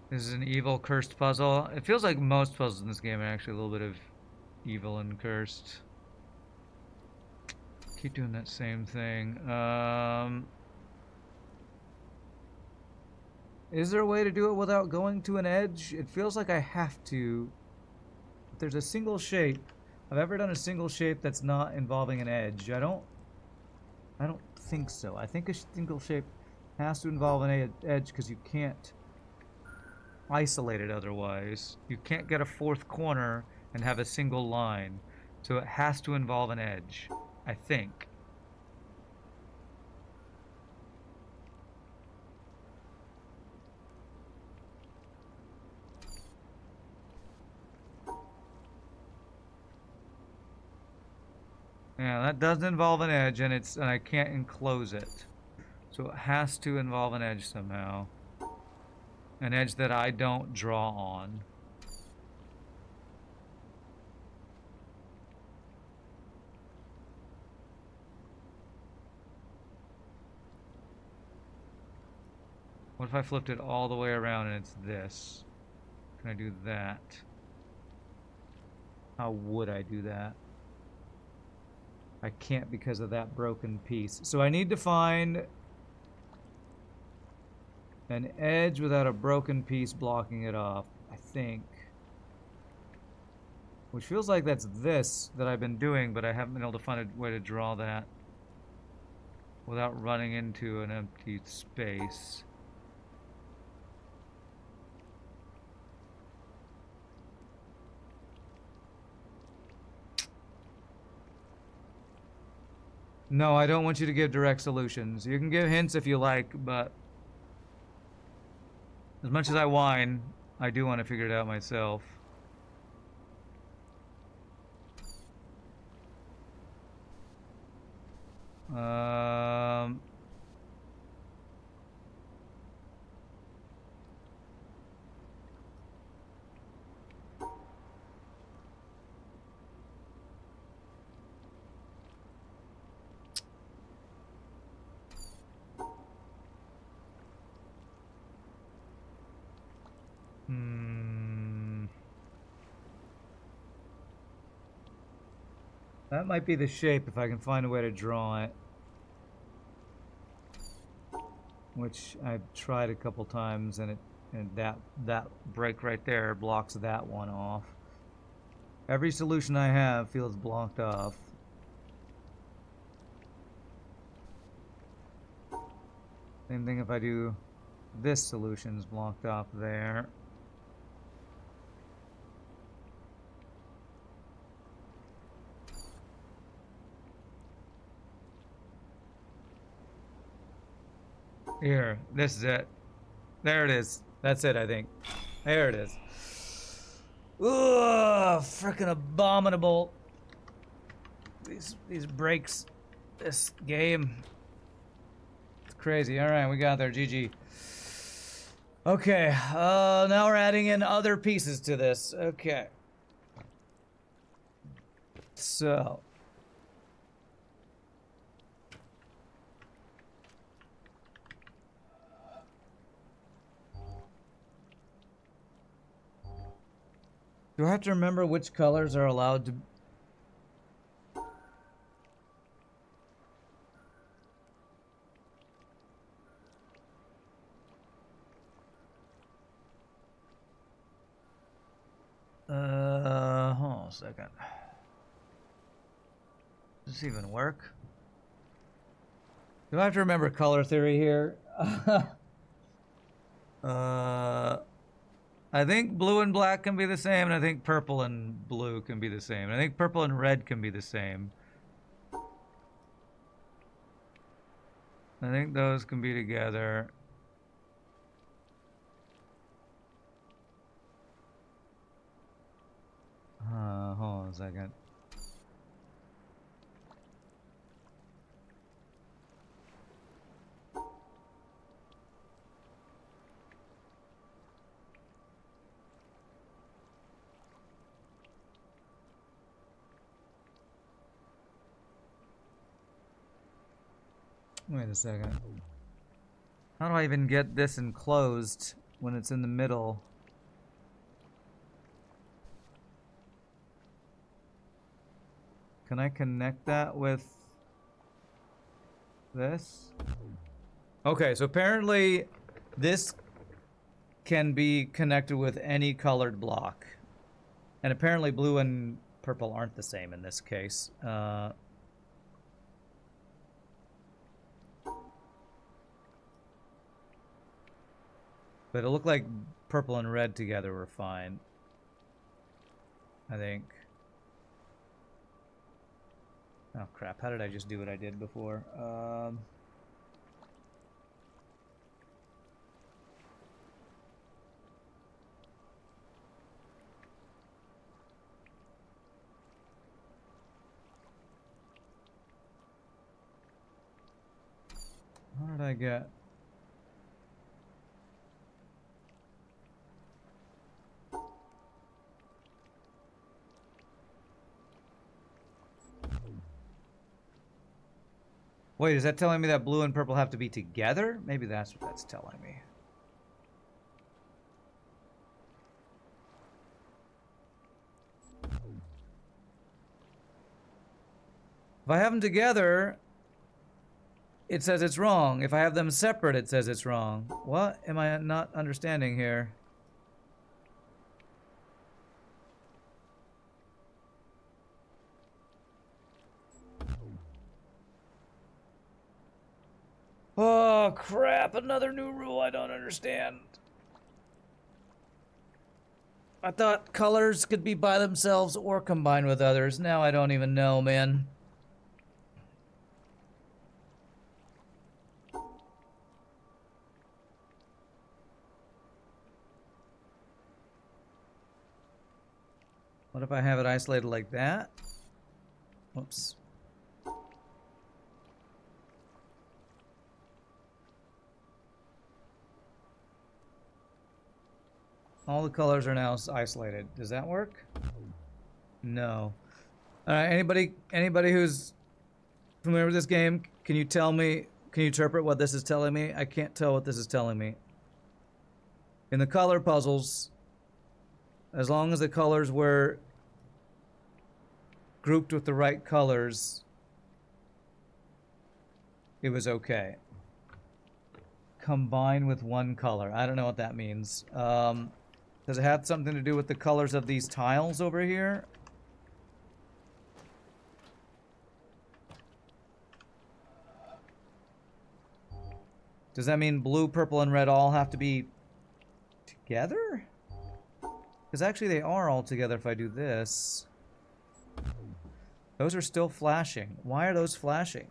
This is an evil cursed puzzle. It feels like most puzzles in this game are actually a little bit of evil and cursed. Keep doing that same thing. Is there a way to do it without going to an edge? It feels like I have to. If there's a single shape, I've ever done a single shape that's not involving an edge. I don't think so. I think a single shape has to involve an edge because you can't isolate it otherwise. You can't get a fourth corner and have a single line. So it has to involve an edge, I think. Yeah, that does involve an edge, and I can't enclose it. So it has to involve an edge somehow. An edge that I don't draw on. What if I flipped it all the way around and it's this? Can I do that? How would I do that? I can't because of that broken piece. So I need to find an edge without a broken piece blocking it off, I think. Which feels like that's this that I've been doing, but I haven't been able to find a way to draw that without running into an empty space. No, I don't want you to give direct solutions. You can give hints if you like, but As much as I whine, I do want to figure it out myself. Um... Hmm. That might be the shape if I can find a way to draw it. Which I've tried a couple times, and that break right there blocks that one off. Every solution I have feels blocked off. Same thing if I do this solution's blocked off there. Here, this is it. There it is. That's it, I think. There it is. Ugh, freaking abominable. These breaks, this game. It's crazy. All right, we got there. GG. Okay, now we're adding in other pieces to this. Okay. So. Do I have to remember which colors are allowed to... Hold on a second. Does this even work? Do I have to remember color theory here? I think blue and black can be the same, and I think purple and blue can be the same. And I think purple and red can be the same. I think those can be together. Hold on a second. Wait a second. How do I even get this enclosed when it's in the middle? Can I connect that with this? Okay, so apparently this can be connected with any colored block. And apparently blue and purple aren't the same in this case. But it looked like purple and red together were fine. I think. Oh crap, how did I just do what I did before? How did I get... Wait, is that telling me that blue and purple have to be together? Maybe that's what that's telling me. If I have them together, it says it's wrong. If I have them separate, it says it's wrong. What am I not understanding here? Oh, crap. Another new rule I don't understand. I thought colors could be by themselves or combined with others. Now I don't even know, man. What if I have it isolated like that? Whoops. All the colors are now isolated. Does that work? No. All right. Anybody who's familiar with this game, can you tell me? Can you interpret what this is telling me? I can't tell what this is telling me. In the color puzzles, as long as the colors were grouped with the right colors, it was okay. Combine with one color. I don't know what that means. Does it have something to do with the colors of these tiles over here? Does that mean blue, purple, and red all have to be together? Because actually they are all together if I do this. Those are still flashing. Why are those flashing?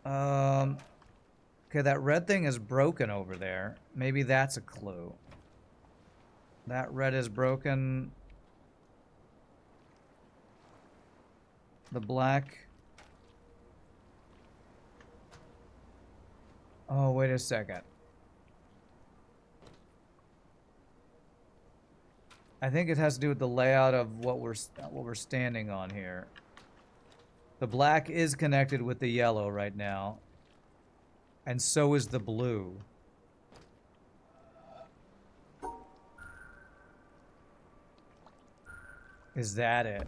Okay, that red thing is broken over there. Maybe that's a clue. That red is broken. The black. Oh, wait a second. I think it has to do with the layout of what we're standing on here. The black is connected with the yellow right now. And so is the blue. Is that it?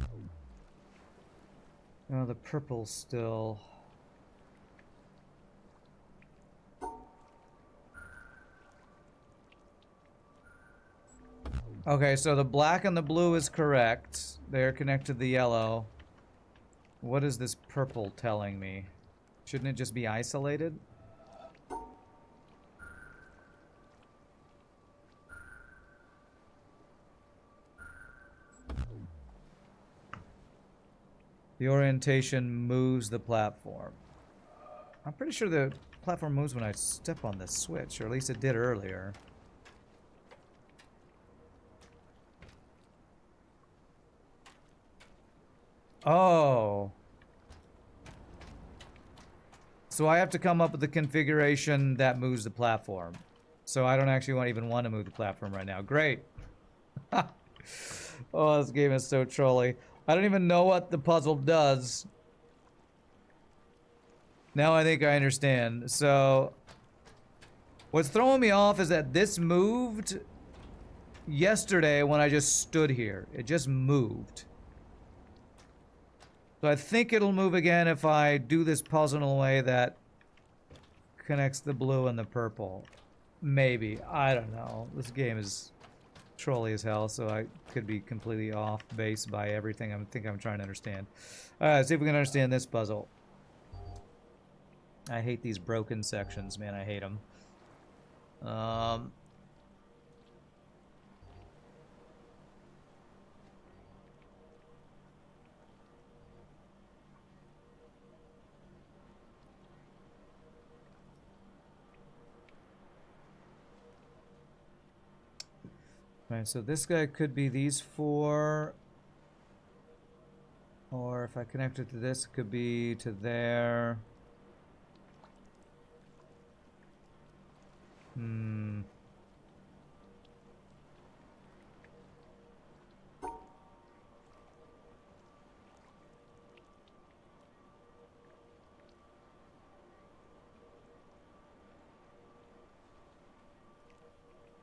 No, the purple's still... Okay, so the black and the blue is correct. They're connected to the yellow. What is this purple telling me? Shouldn't it just be isolated? The orientation moves the platform. I'm pretty sure the platform moves when I step on the switch, or at least it did earlier. Oh. So I have to come up with the configuration that moves the platform. So I don't actually even want to move the platform right now. Great. Oh, this game is so trolly. I don't even know what the puzzle does. Now I think I understand. So what's throwing me off is that this moved yesterday when I just stood here. It just moved. So I think it'll move again if I do this puzzle in a way that connects the blue and the purple. Maybe. I don't know. This game is trolly as hell, so I could be completely off base by everything I'm trying to understand. Alright, let's see if we can understand this puzzle. I hate these broken sections, man. I hate them. Alright, so this guy could be these four. Or if I connect it to this, it could be to there.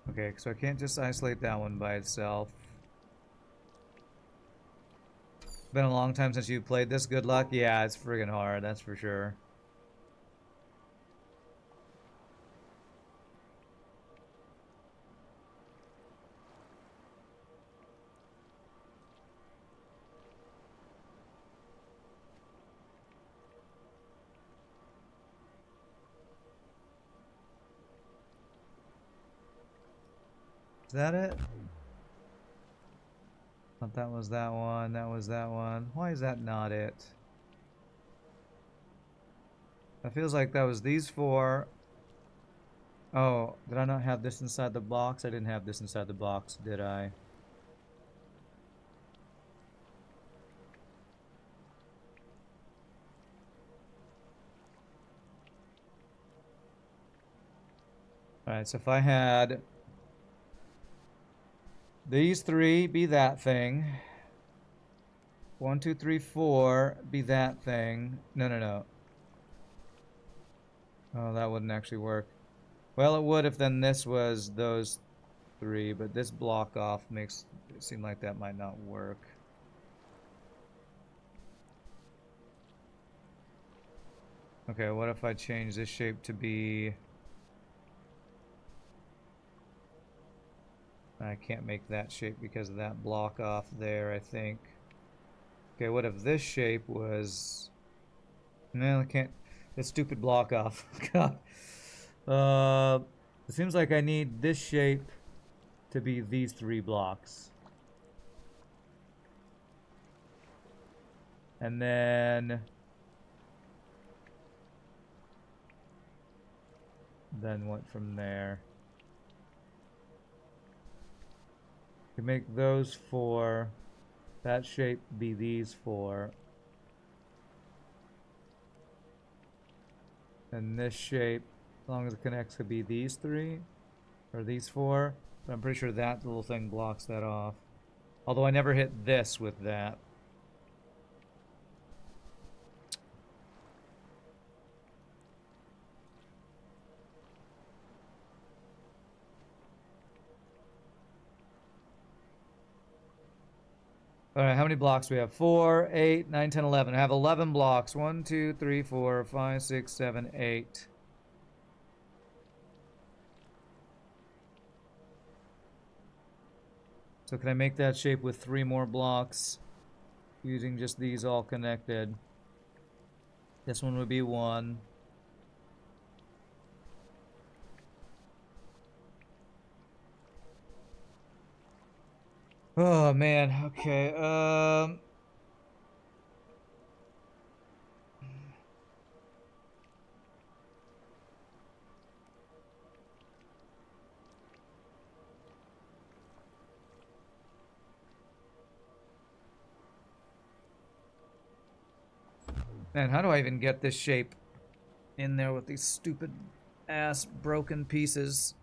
Okay, so I can't just isolate that one by itself. Been a long time since you played this. Good luck. Yeah, it's friggin' hard, that's for sure. Is that it? Thought that was that one. That was that one. Why is that not it? That feels like that was these four. Oh, did I not have this inside the box? I didn't have this inside the box, did I? Alright, so if I had these three be that thing. 1, 2, 3, 4 be that thing. No, no, no. Oh, that wouldn't actually work. Well, it would if then this was those three, but this block off makes it seem like that might not work. Okay, what if I change this shape to be... I can't make that shape because of that block off there, I think. Okay, what if this shape was... No, I can't... This stupid block off. God. It seems like I need this shape to be these three blocks. And then what from there? You make those four, that shape be these four. And this shape, as long as it connects, could be these three or these four. But I'm pretty sure that little thing blocks that off. Although I never hit this with that. All right, how many blocks do we have? 4, 8, 9, 10, 11. I have 11 blocks. 1, 2, 3, 4, 5, 6, 7, 8. So can I make that shape with 3 more blocks using just these all connected? This one would be 1. Oh man, okay. Man, how do I even get this shape in there with these stupid ass broken pieces?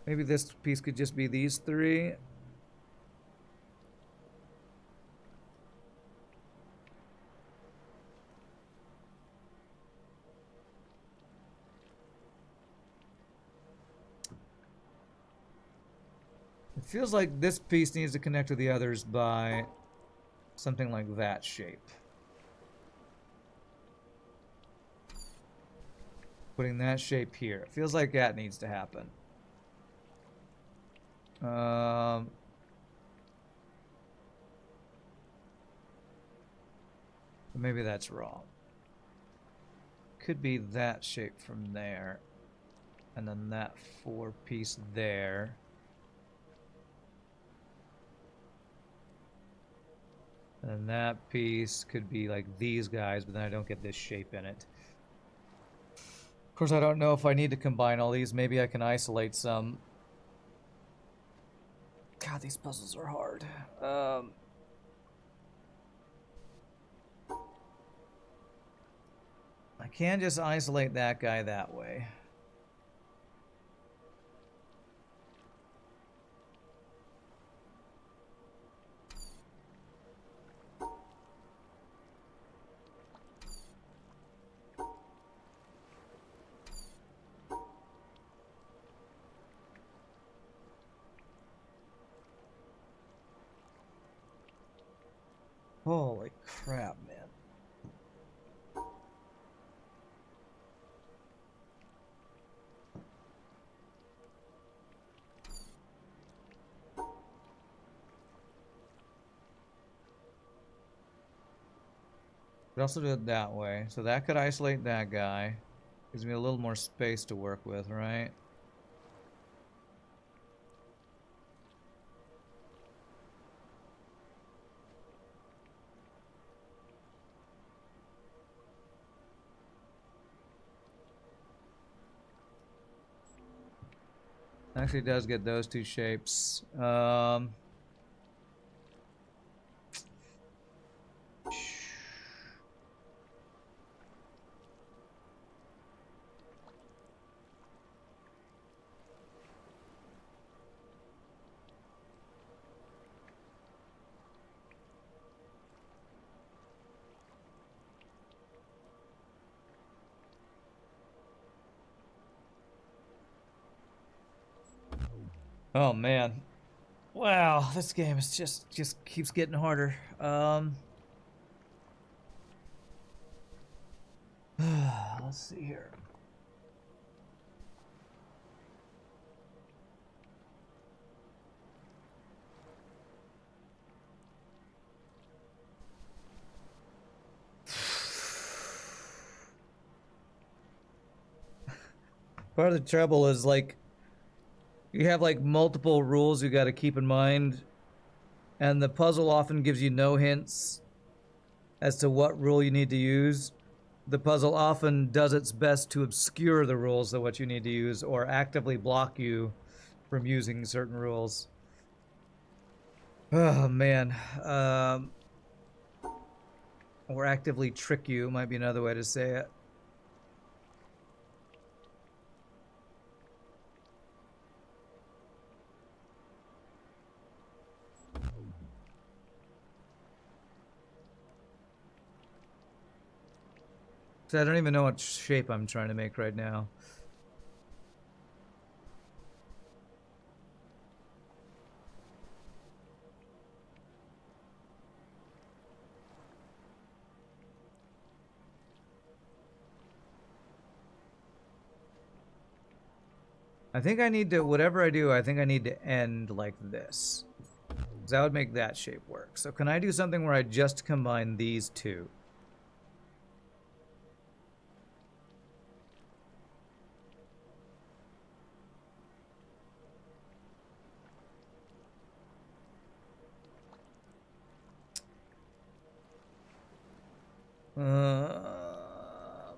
Maybe this piece could just be these three. It feels like this piece needs to connect to the others by something like that shape. Putting that shape here. It feels like that needs to happen. Maybe that's wrong. Could be that shape from there. And then that 4 piece there. And then that piece could be like these guys, but then I don't get this shape in it. Of course, I don't know if I need to combine all these. Maybe I can isolate some. God, these puzzles are hard. I can just isolate that guy that way. Holy crap, man. Could also do it that way. So that could isolate that guy. Gives me a little more space to work with, right? Actually, it does get those two shapes. Oh man. Wow, this game is just keeps getting harder. Let's see here. Part of the trouble is like you have like multiple rules you got to keep in mind, and the puzzle often gives you no hints as to what rule you need to use. The puzzle often does its best to obscure the rules of what you need to use or actively block you from using certain rules. Oh man. Or actively trick you might be another way to say it. So I don't even know what shape I'm trying to make right now. I think I need to, whatever I do, I think I need to end like this. Because that would make that shape work. So can I do something where I just combine these two?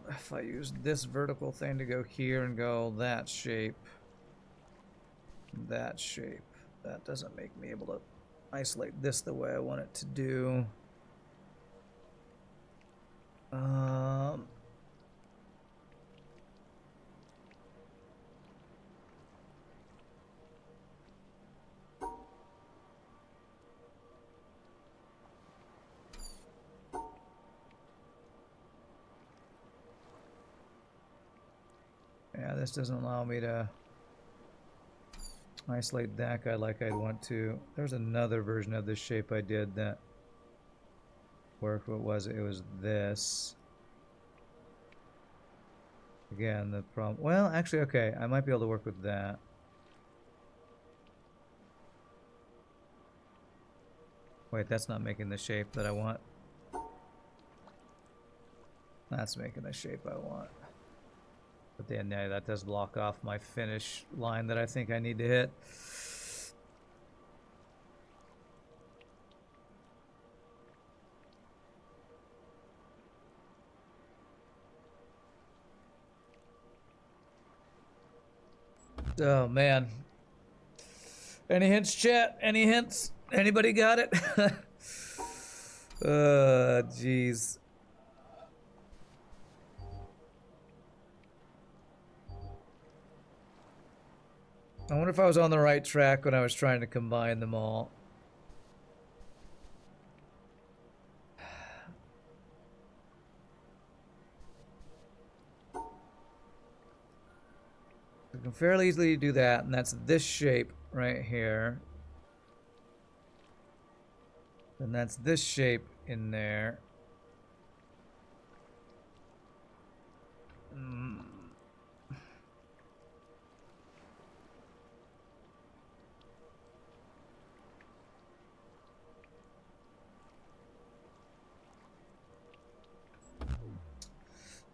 If I use this vertical thing to go here and go that shape, that doesn't make me able to isolate this the way I want it to do. Yeah, this doesn't allow me to isolate that guy like I'd want to. There's another version of this shape I did that worked. What was it? It was this. Again, the problem. Well, actually, okay. I might be able to work with that. Wait, that's not making the shape that I want. That's making the shape I want. But then, yeah, that does block off my finish line that I think I need to hit. Oh, man. Any hints, chat? Any hints? Anybody got it? Jeez. I wonder if I was on the right track when I was trying to combine them all. I can fairly easily do that, and that's this shape right here. And that's this shape in there.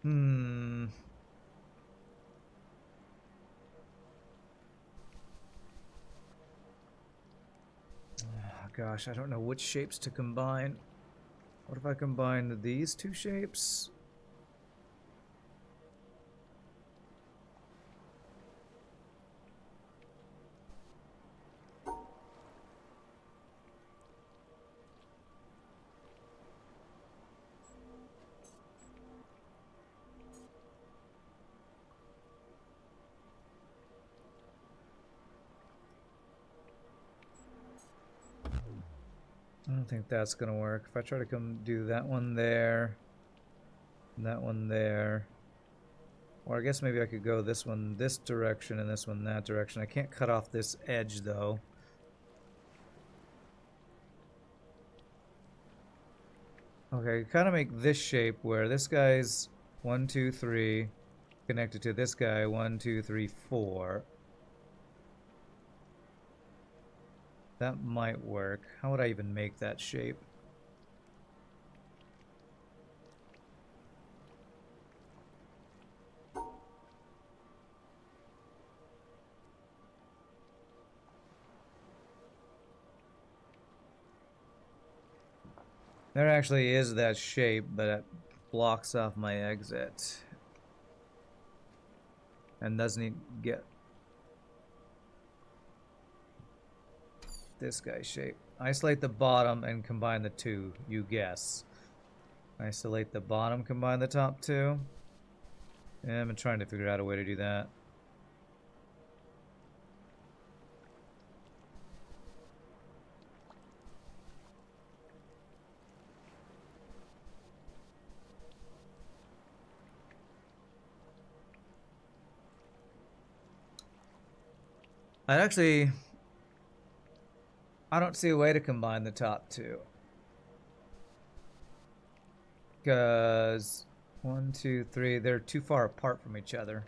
Oh, gosh, I don't know which shapes to combine. What if I combine these two shapes? I don't think that's gonna work. If I try to come do that one there, and that one there, or I guess maybe I could go this one this direction and this one that direction. I can't cut off this edge though. Okay, kind of make this shape where this guy's 1, 2, 3 connected to this guy 1, 2, 3, 4. That might work. How would I even make that shape? There actually is that shape, but it blocks off my exit. And doesn't get this guy's shape. Isolate the bottom and combine the two, you guess. Isolate the bottom, combine the top two. Yeah, I've been trying to figure out a way to do that. I don't see a way to combine the top two. Because 1, 2, 3, they're too far apart from each other.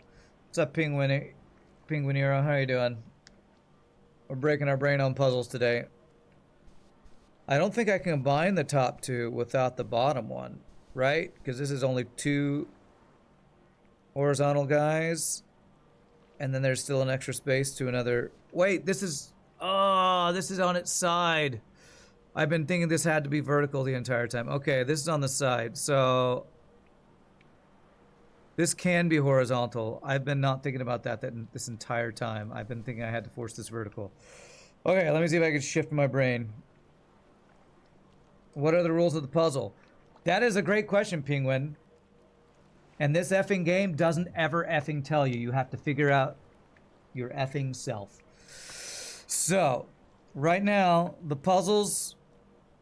What's up, Penguinero? How are you doing? We're breaking our brain on puzzles today. I don't think I can combine the top two without the bottom one, right? Because this is only two horizontal guys. And then there's still an extra space to another. Wait, this is. Oh, this is on its side. I've been thinking this had to be vertical the entire time. Okay, this is on the side. So this can be horizontal. I've been not thinking about that this entire time. I've been thinking I had to force this vertical. Okay, let me see if I can shift my brain. What are the rules of the puzzle? That is a great question, Penguin. And this effing game doesn't ever effing tell you. You have to figure out your effing self. So, right now, the puzzles...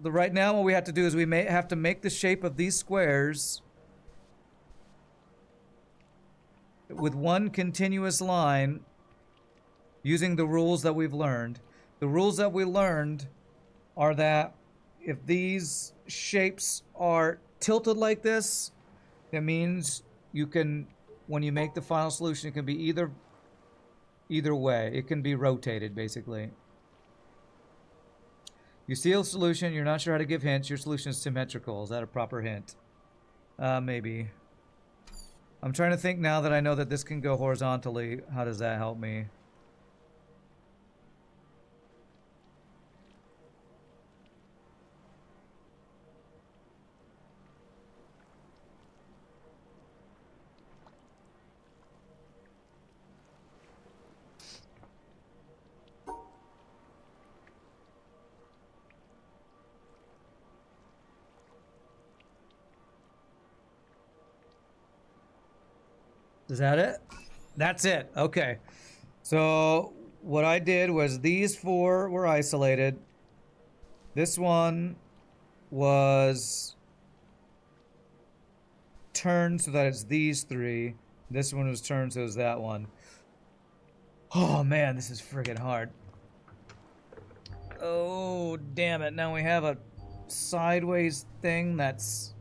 Right now, what we have to do is we have to make the shape of these squares with one continuous line using the rules that we've learned. The rules that we learned are that if these shapes are tilted like this, that means you can, when you make the final solution, it can be either way. It can be rotated, basically. You see a solution, you're not sure how to give hints, your solution is symmetrical. Is that a proper hint? Maybe. I'm trying to think now that I know that this can go horizontally. How does that help me? Is that it? That's it. Okay. So what I did was these four were isolated. This one was turned so that it's these three. This one was turned so it's that one. Oh man, this is friggin' hard. Oh, damn it. Now we have a sideways thing that's...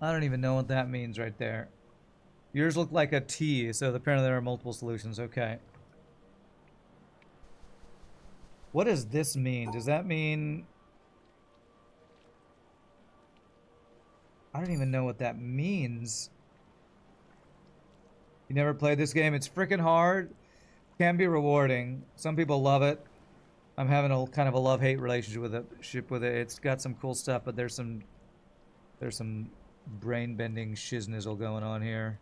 I don't even know what that means right there. Yours look like a T, so apparently there are multiple solutions. Okay. What does this mean? Does that mean... I don't even know what that means. You never played this game? It's freaking hard. Can be rewarding. Some people love it. I'm having a kind of a love-hate relationship with it. It's got some cool stuff, but there's some brain-bending shiznizzle going on here.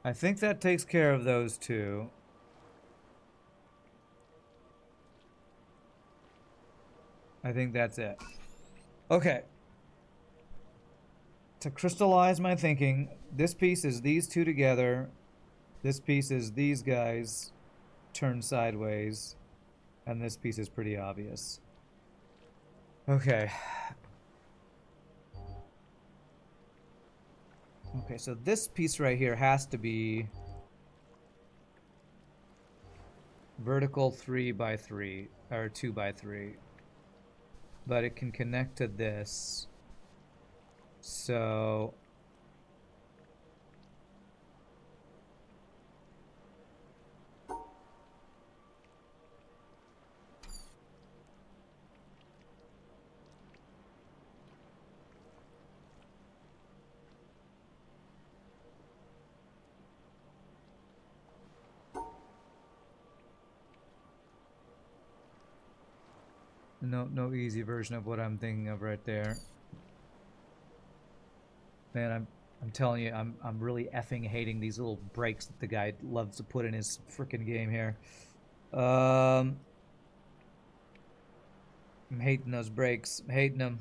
I think that takes care of those two. I think that's it. Okay. To crystallize my thinking, this piece is these two together. This piece is these guys turned sideways. And this piece is pretty obvious. Okay. Okay, so this piece right here has to be vertical 3 by 3 or 2 by 3, but it can connect to this. So no easy version of what I'm thinking of right there. Man, I'm telling you, I'm really effing hating these little breaks that the guy loves to put in his freaking game here. I'm hating those breaks. I'm hating them.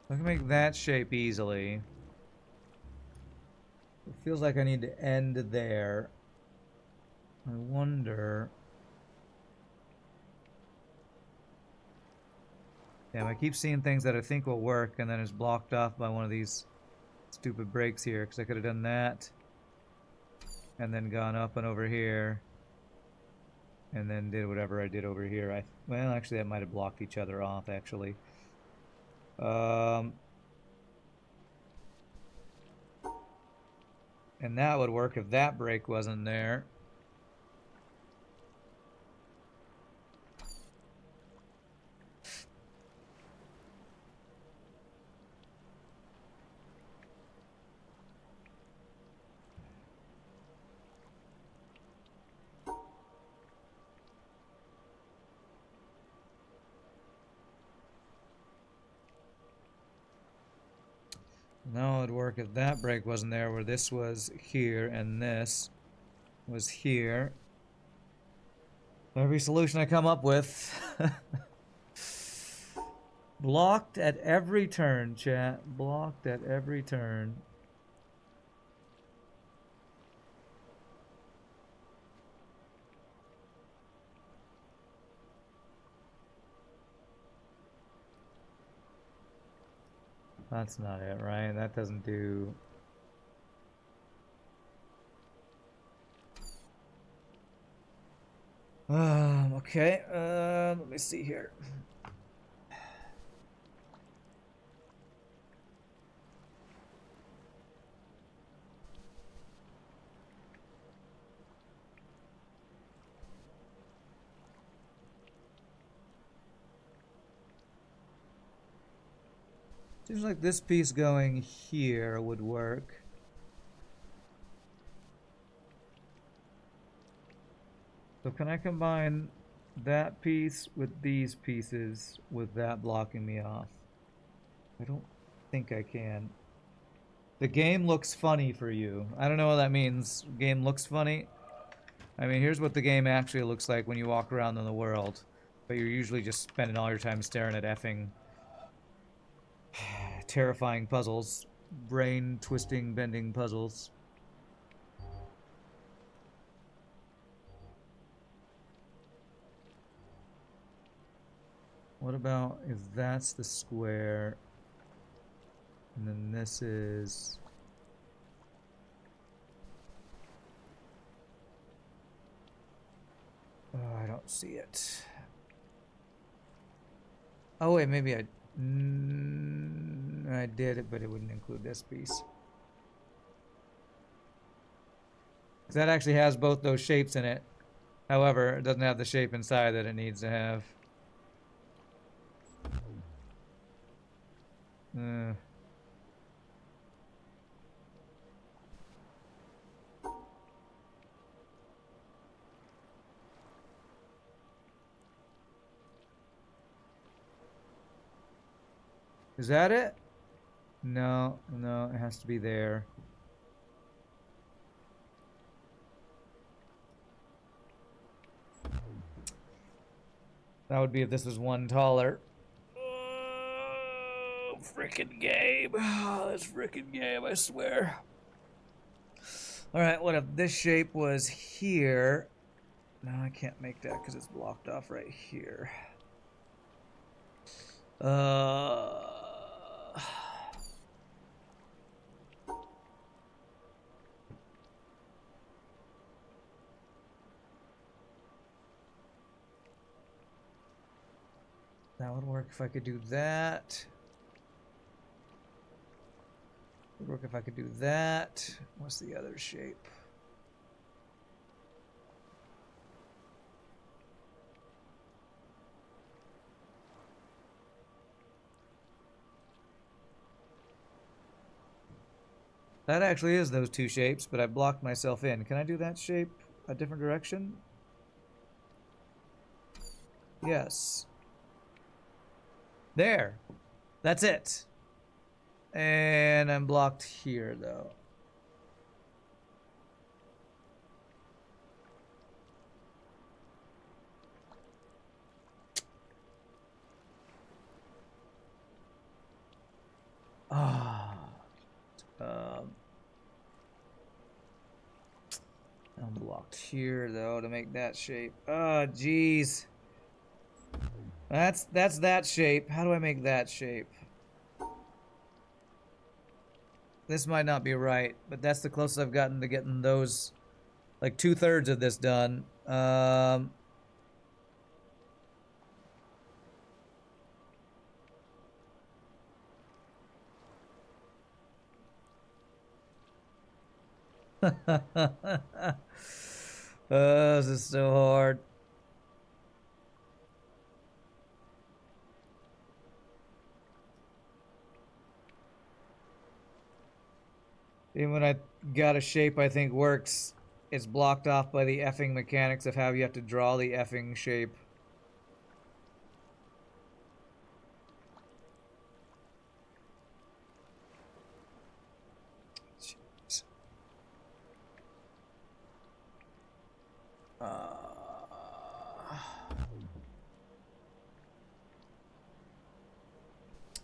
I can make that shape easily. It feels like I need to end there. I wonder... Damn, I keep seeing things that I think will work, and then it's blocked off by one of these stupid breaks here, because I could have done that, and then gone up and over here, and then did whatever I did over here. Well, actually, that might have blocked each other off, actually. And that would work if that break wasn't there. No, it'd work if that break wasn't there, where this was here and this was here. Every solution I come up with. Blocked at every turn, chat. Blocked at every turn. That's not it, right? That doesn't do... Okay, let me see here. Seems like this piece going here would work. So can I combine that piece with these pieces with that blocking me off? I don't think I can. The game looks funny for you. I don't know what that means. Game looks funny. I mean, here's what the game actually looks like when you walk around in the world. But you're usually just spending all your time staring at effing terrifying puzzles. Brain twisting, bending puzzles. What about if that's the square, and then this is... Oh, I don't see it. Oh wait, maybe I did it, but it wouldn't include this piece. 'Cause that actually has both those shapes in it. However, it doesn't have the shape inside that it needs to have. Uh, is that it? No, no, it has to be there. That would be if this was one taller. Oh, frickin' game. Oh, that's frickin' game, I swear. Alright, what if this shape was here? No, I can't make that because it's blocked off right here. That would work if I could do that. Would work if I could do that. What's the other shape? That actually is those two shapes, but I blocked myself in. Can I do that shape a different direction? Yes. There. That's it. And I'm blocked here, though. Ah. I'm blocked here, though, to make that shape. Oh, jeez. That's that shape. How do I make that shape? This might not be right, but that's the closest I've gotten to getting those, like 2/3 of this done. This is so hard. Even when I got a shape I think works, it's blocked off by the effing mechanics of how you have to draw the effing shape. Jeez.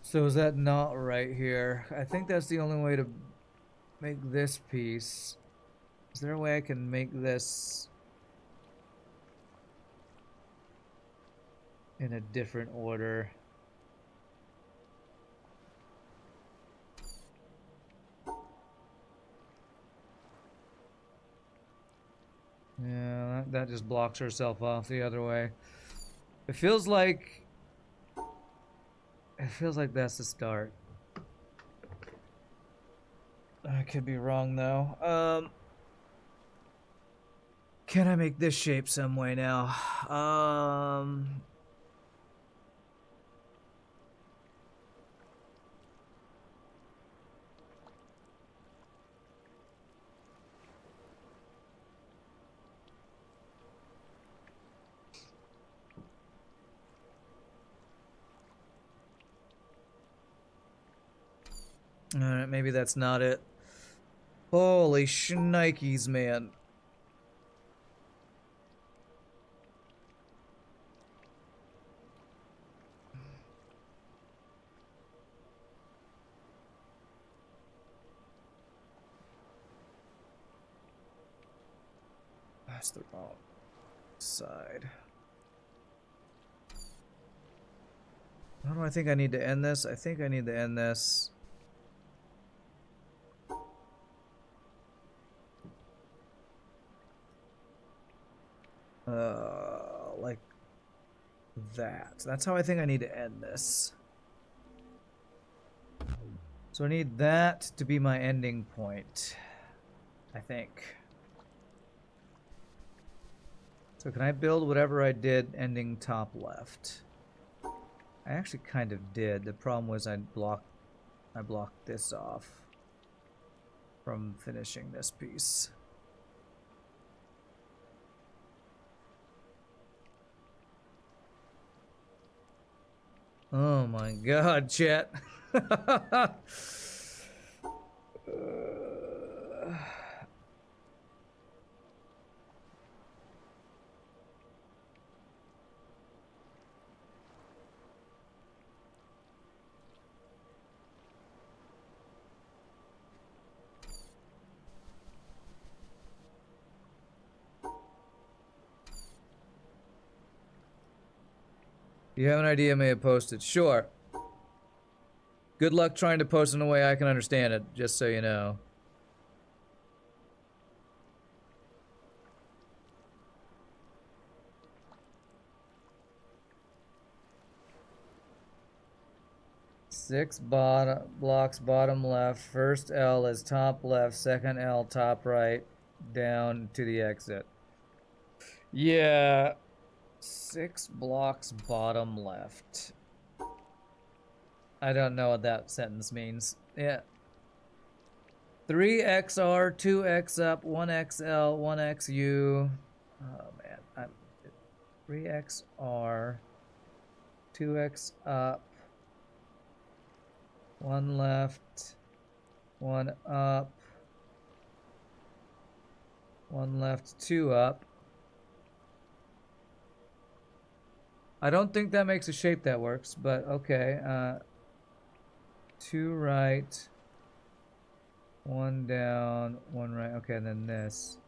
So is that not right here? I think that's the only way to make this piece. Is there a way I can make this in a different order? Yeah, that just blocks herself off the other way. It feels like that's the start. I could be wrong though. Can I make this shape some way now? Alright, maybe that's not it. Holy shnikes, man. That's the wrong side. How do I think I need to end this? I think I need to end this. Like that. That's how I think I need to end this. So I need that to be my ending point, I think. So can I build whatever I did ending top left? I actually kind of did. The problem was I blocked this off from finishing this piece. Oh my god, chat. You have an idea, may have posted. Sure. Good luck trying to post in a way I can understand it, just so you know. Six blocks bottom left. First L is top left. Second L top right. Down to the exit. Yeah. 6 blocks bottom left. I don't know what that sentence means. Yeah. 3XR, 2X up, 1XL, 1XU. Oh man. 3XR, 2X up, 1 left, 1 up, 1 left, 2 up. I don't think that makes a shape that works, but okay. 2 right, 1 down, 1 right. Okay, and then this.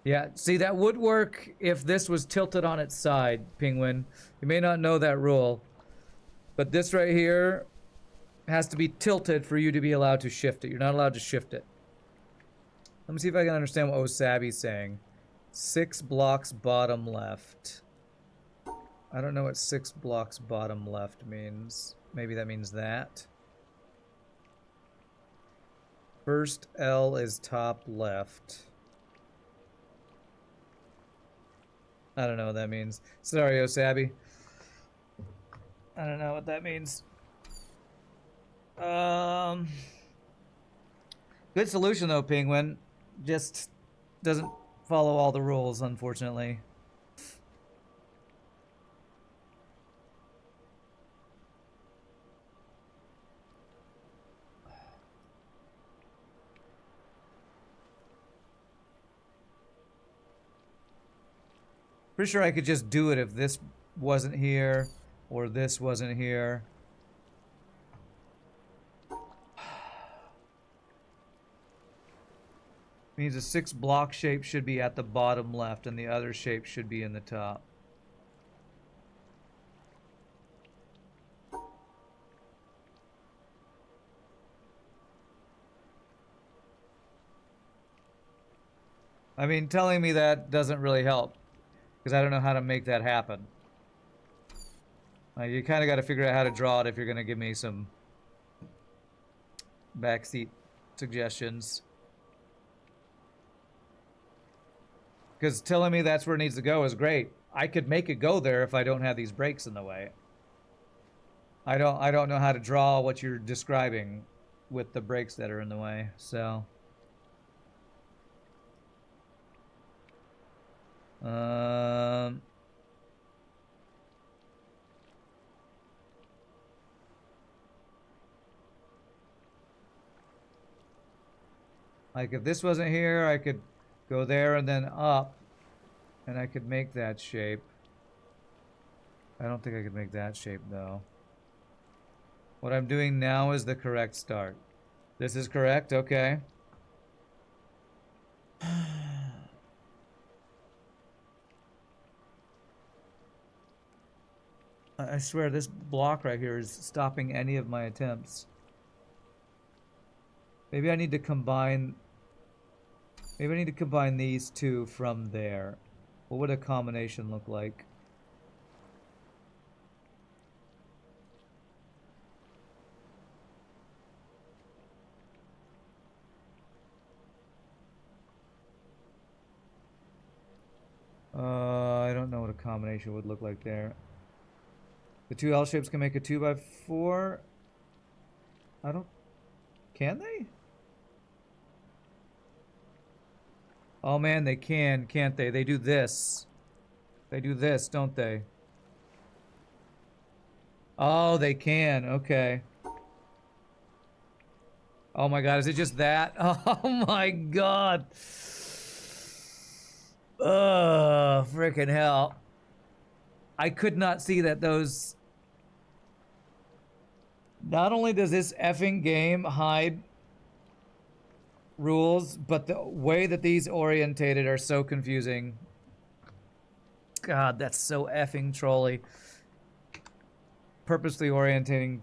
Yeah, see, that would work if this was tilted on its side, Penguin. You may not know that rule, but this right here has to be tilted for you to be allowed to shift it. You're not allowed to shift it. Let me see if I can understand what Osabi's saying. 6 blocks bottom left. I don't know what 6 blocks bottom left means. Maybe that means that. First L is top left. I don't know what that means. Sorry, Osabi. I don't know what that means. Good solution though, Penguin. Just doesn't follow all the rules, unfortunately. Pretty sure I could just do it if this wasn't here or this wasn't here. Means a 6 block shape should be at the bottom left and the other shape should be in the top. I mean, telling me that doesn't really help because I don't know how to make that happen. You kind of got to figure out how to draw it if you're going to give me some backseat suggestions. Because telling me that's where it needs to go is great. I could make it go there if I don't have these breaks in the way. I don't know how to draw what you're describing with the breaks that are in the way, so. Like if this wasn't here, I could go there and then up, and I could make that shape. I don't think I could make that shape though. What I'm doing now is the correct start. This is correct? Okay. I swear this block right here is stopping any of my attempts. Maybe I need to combine... Maybe I need to combine these two from there. What would a combination look like? I don't know what a combination would look like there. The two L shapes can make a 2x4. I don't... Can they? Oh man, they can, can't they? They do this. They do this, don't they? Oh, they can. Okay. Oh my god, is it just that? Oh my god. Ugh, freaking hell. I could not see that those... Not only does this effing game hide rules, but the way that these orientated are so confusing. God, that's so effing trolly. Purposely orientating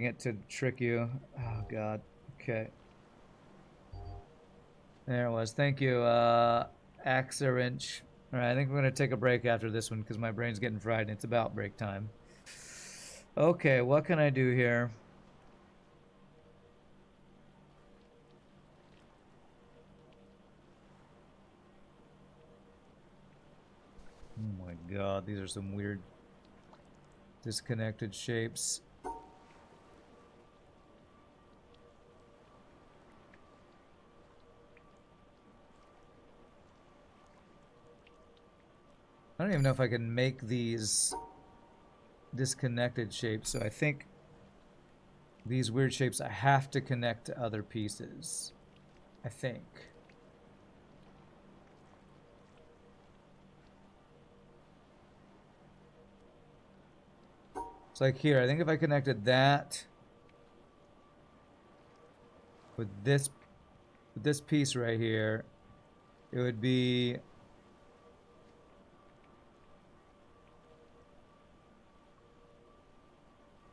it to trick you. Oh god. Okay. There it was. Thank you, Axerinch. Alright, I think we're gonna take a break after this one because my brain's getting fried and it's about break time. Okay, what can I do here? Oh my god, these are some weird disconnected shapes. I don't even know if I can make these disconnected shapes, so I think these weird shapes I have to connect to other pieces. I think. It's like here, I think if I connected that with this piece right here, it would be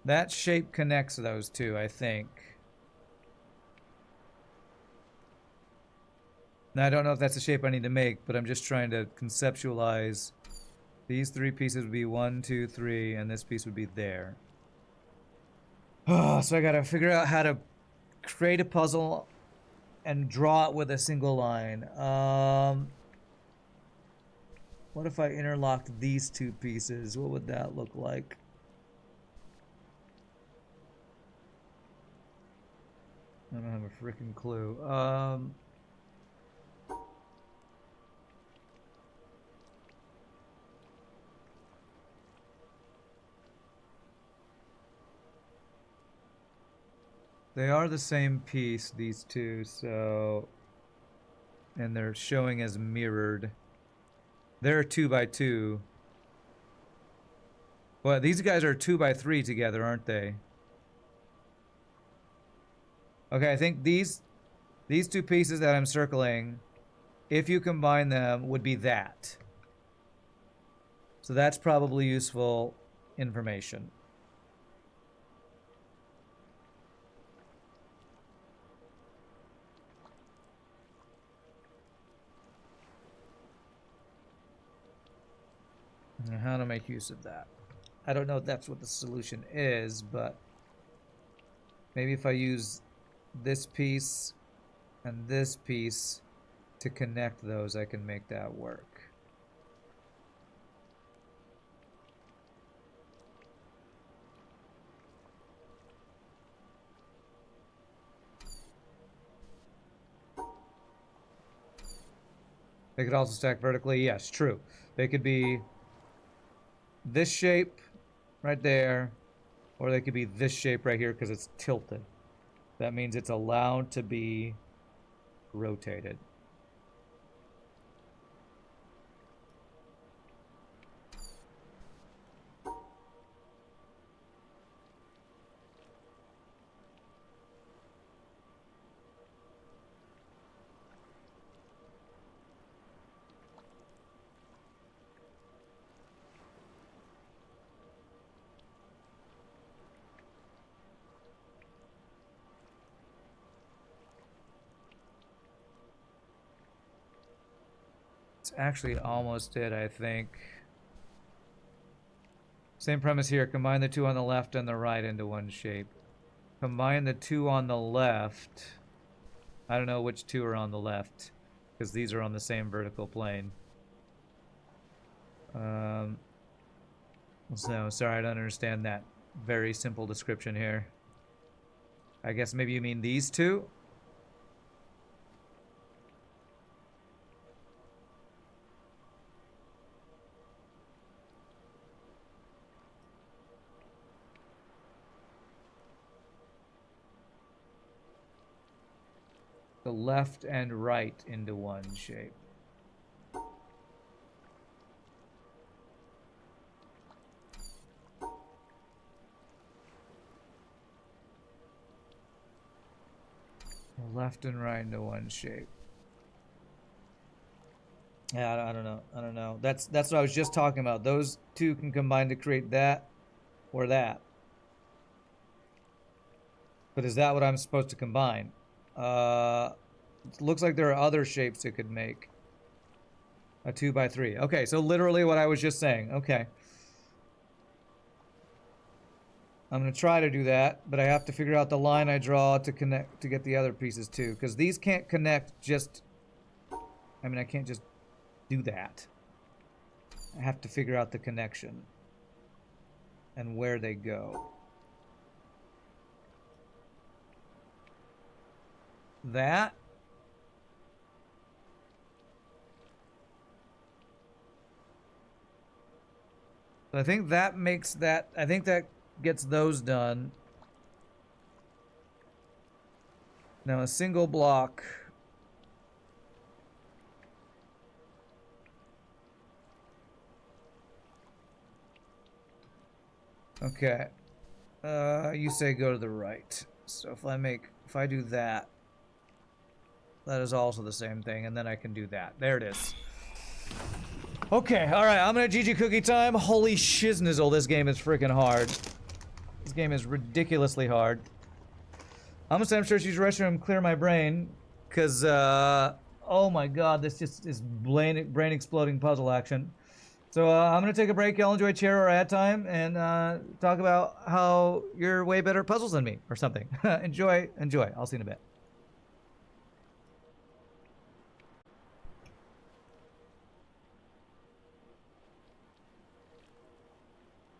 that shape connects those two, I think. Now I don't know if that's the shape I need to make, but I'm just trying to conceptualize. These three pieces would be 1, 2, 3, and this piece would be there. Oh, so I gotta figure out how to create a puzzle and draw it with a single line. What if I interlocked these two pieces? What would that look like? I don't have a freaking clue. They are the same piece, these two, so... And they're showing as mirrored. They're 2 by 2. Well, these guys are 2 by 3 together, aren't they? Okay, I think these two pieces that I'm circling, if you combine them, would be that. So that's probably useful information. And how to make use of that. I don't know if that's what the solution is, but maybe if I use this piece and this piece to connect those, I can make that work. They could also stack vertically. Yes, true. They could be this shape right there, or they could be this shape right here because it's tilted. That means it's allowed to be rotated. It's actually almost it, I think. Same premise here. Combine the two on the left and the right into one shape. Combine the two on the left. I don't know which two are on the left, because these are on the same vertical plane. So, sorry, I don't understand that very simple description here. I guess maybe you mean these two? The left and right into one shape. Left and right into one shape. Yeah, I don't know. I don't know. That's what I was just talking about. Those two can combine to create that or that. But is that what I'm supposed to combine? It looks like there are other shapes it could make. A 2x3. Okay, so literally what I was just saying. Okay. I'm gonna try to do that, but I have to figure out the line I draw to connect to get the other pieces too, because these can't connect just. I mean, I can't just do that. I have to figure out the connection and where they go. That. I think that makes that. I think that gets those done. Now a single block. Okay. You say go to the right. So if I do that, that is also the same thing, and then I can do that. There it is. Okay, alright, I'm gonna GG cookie time. Holy shiznizzle, this game is freaking hard. This game is ridiculously hard. I'm gonna say I'm sure she's restroom clear my brain, cause oh my god, this just is brain exploding puzzle action. So I'm gonna take a break. Y'all enjoy chair or ad time and talk about how you're way better at puzzles than me or something. Enjoy. I'll see you in a bit.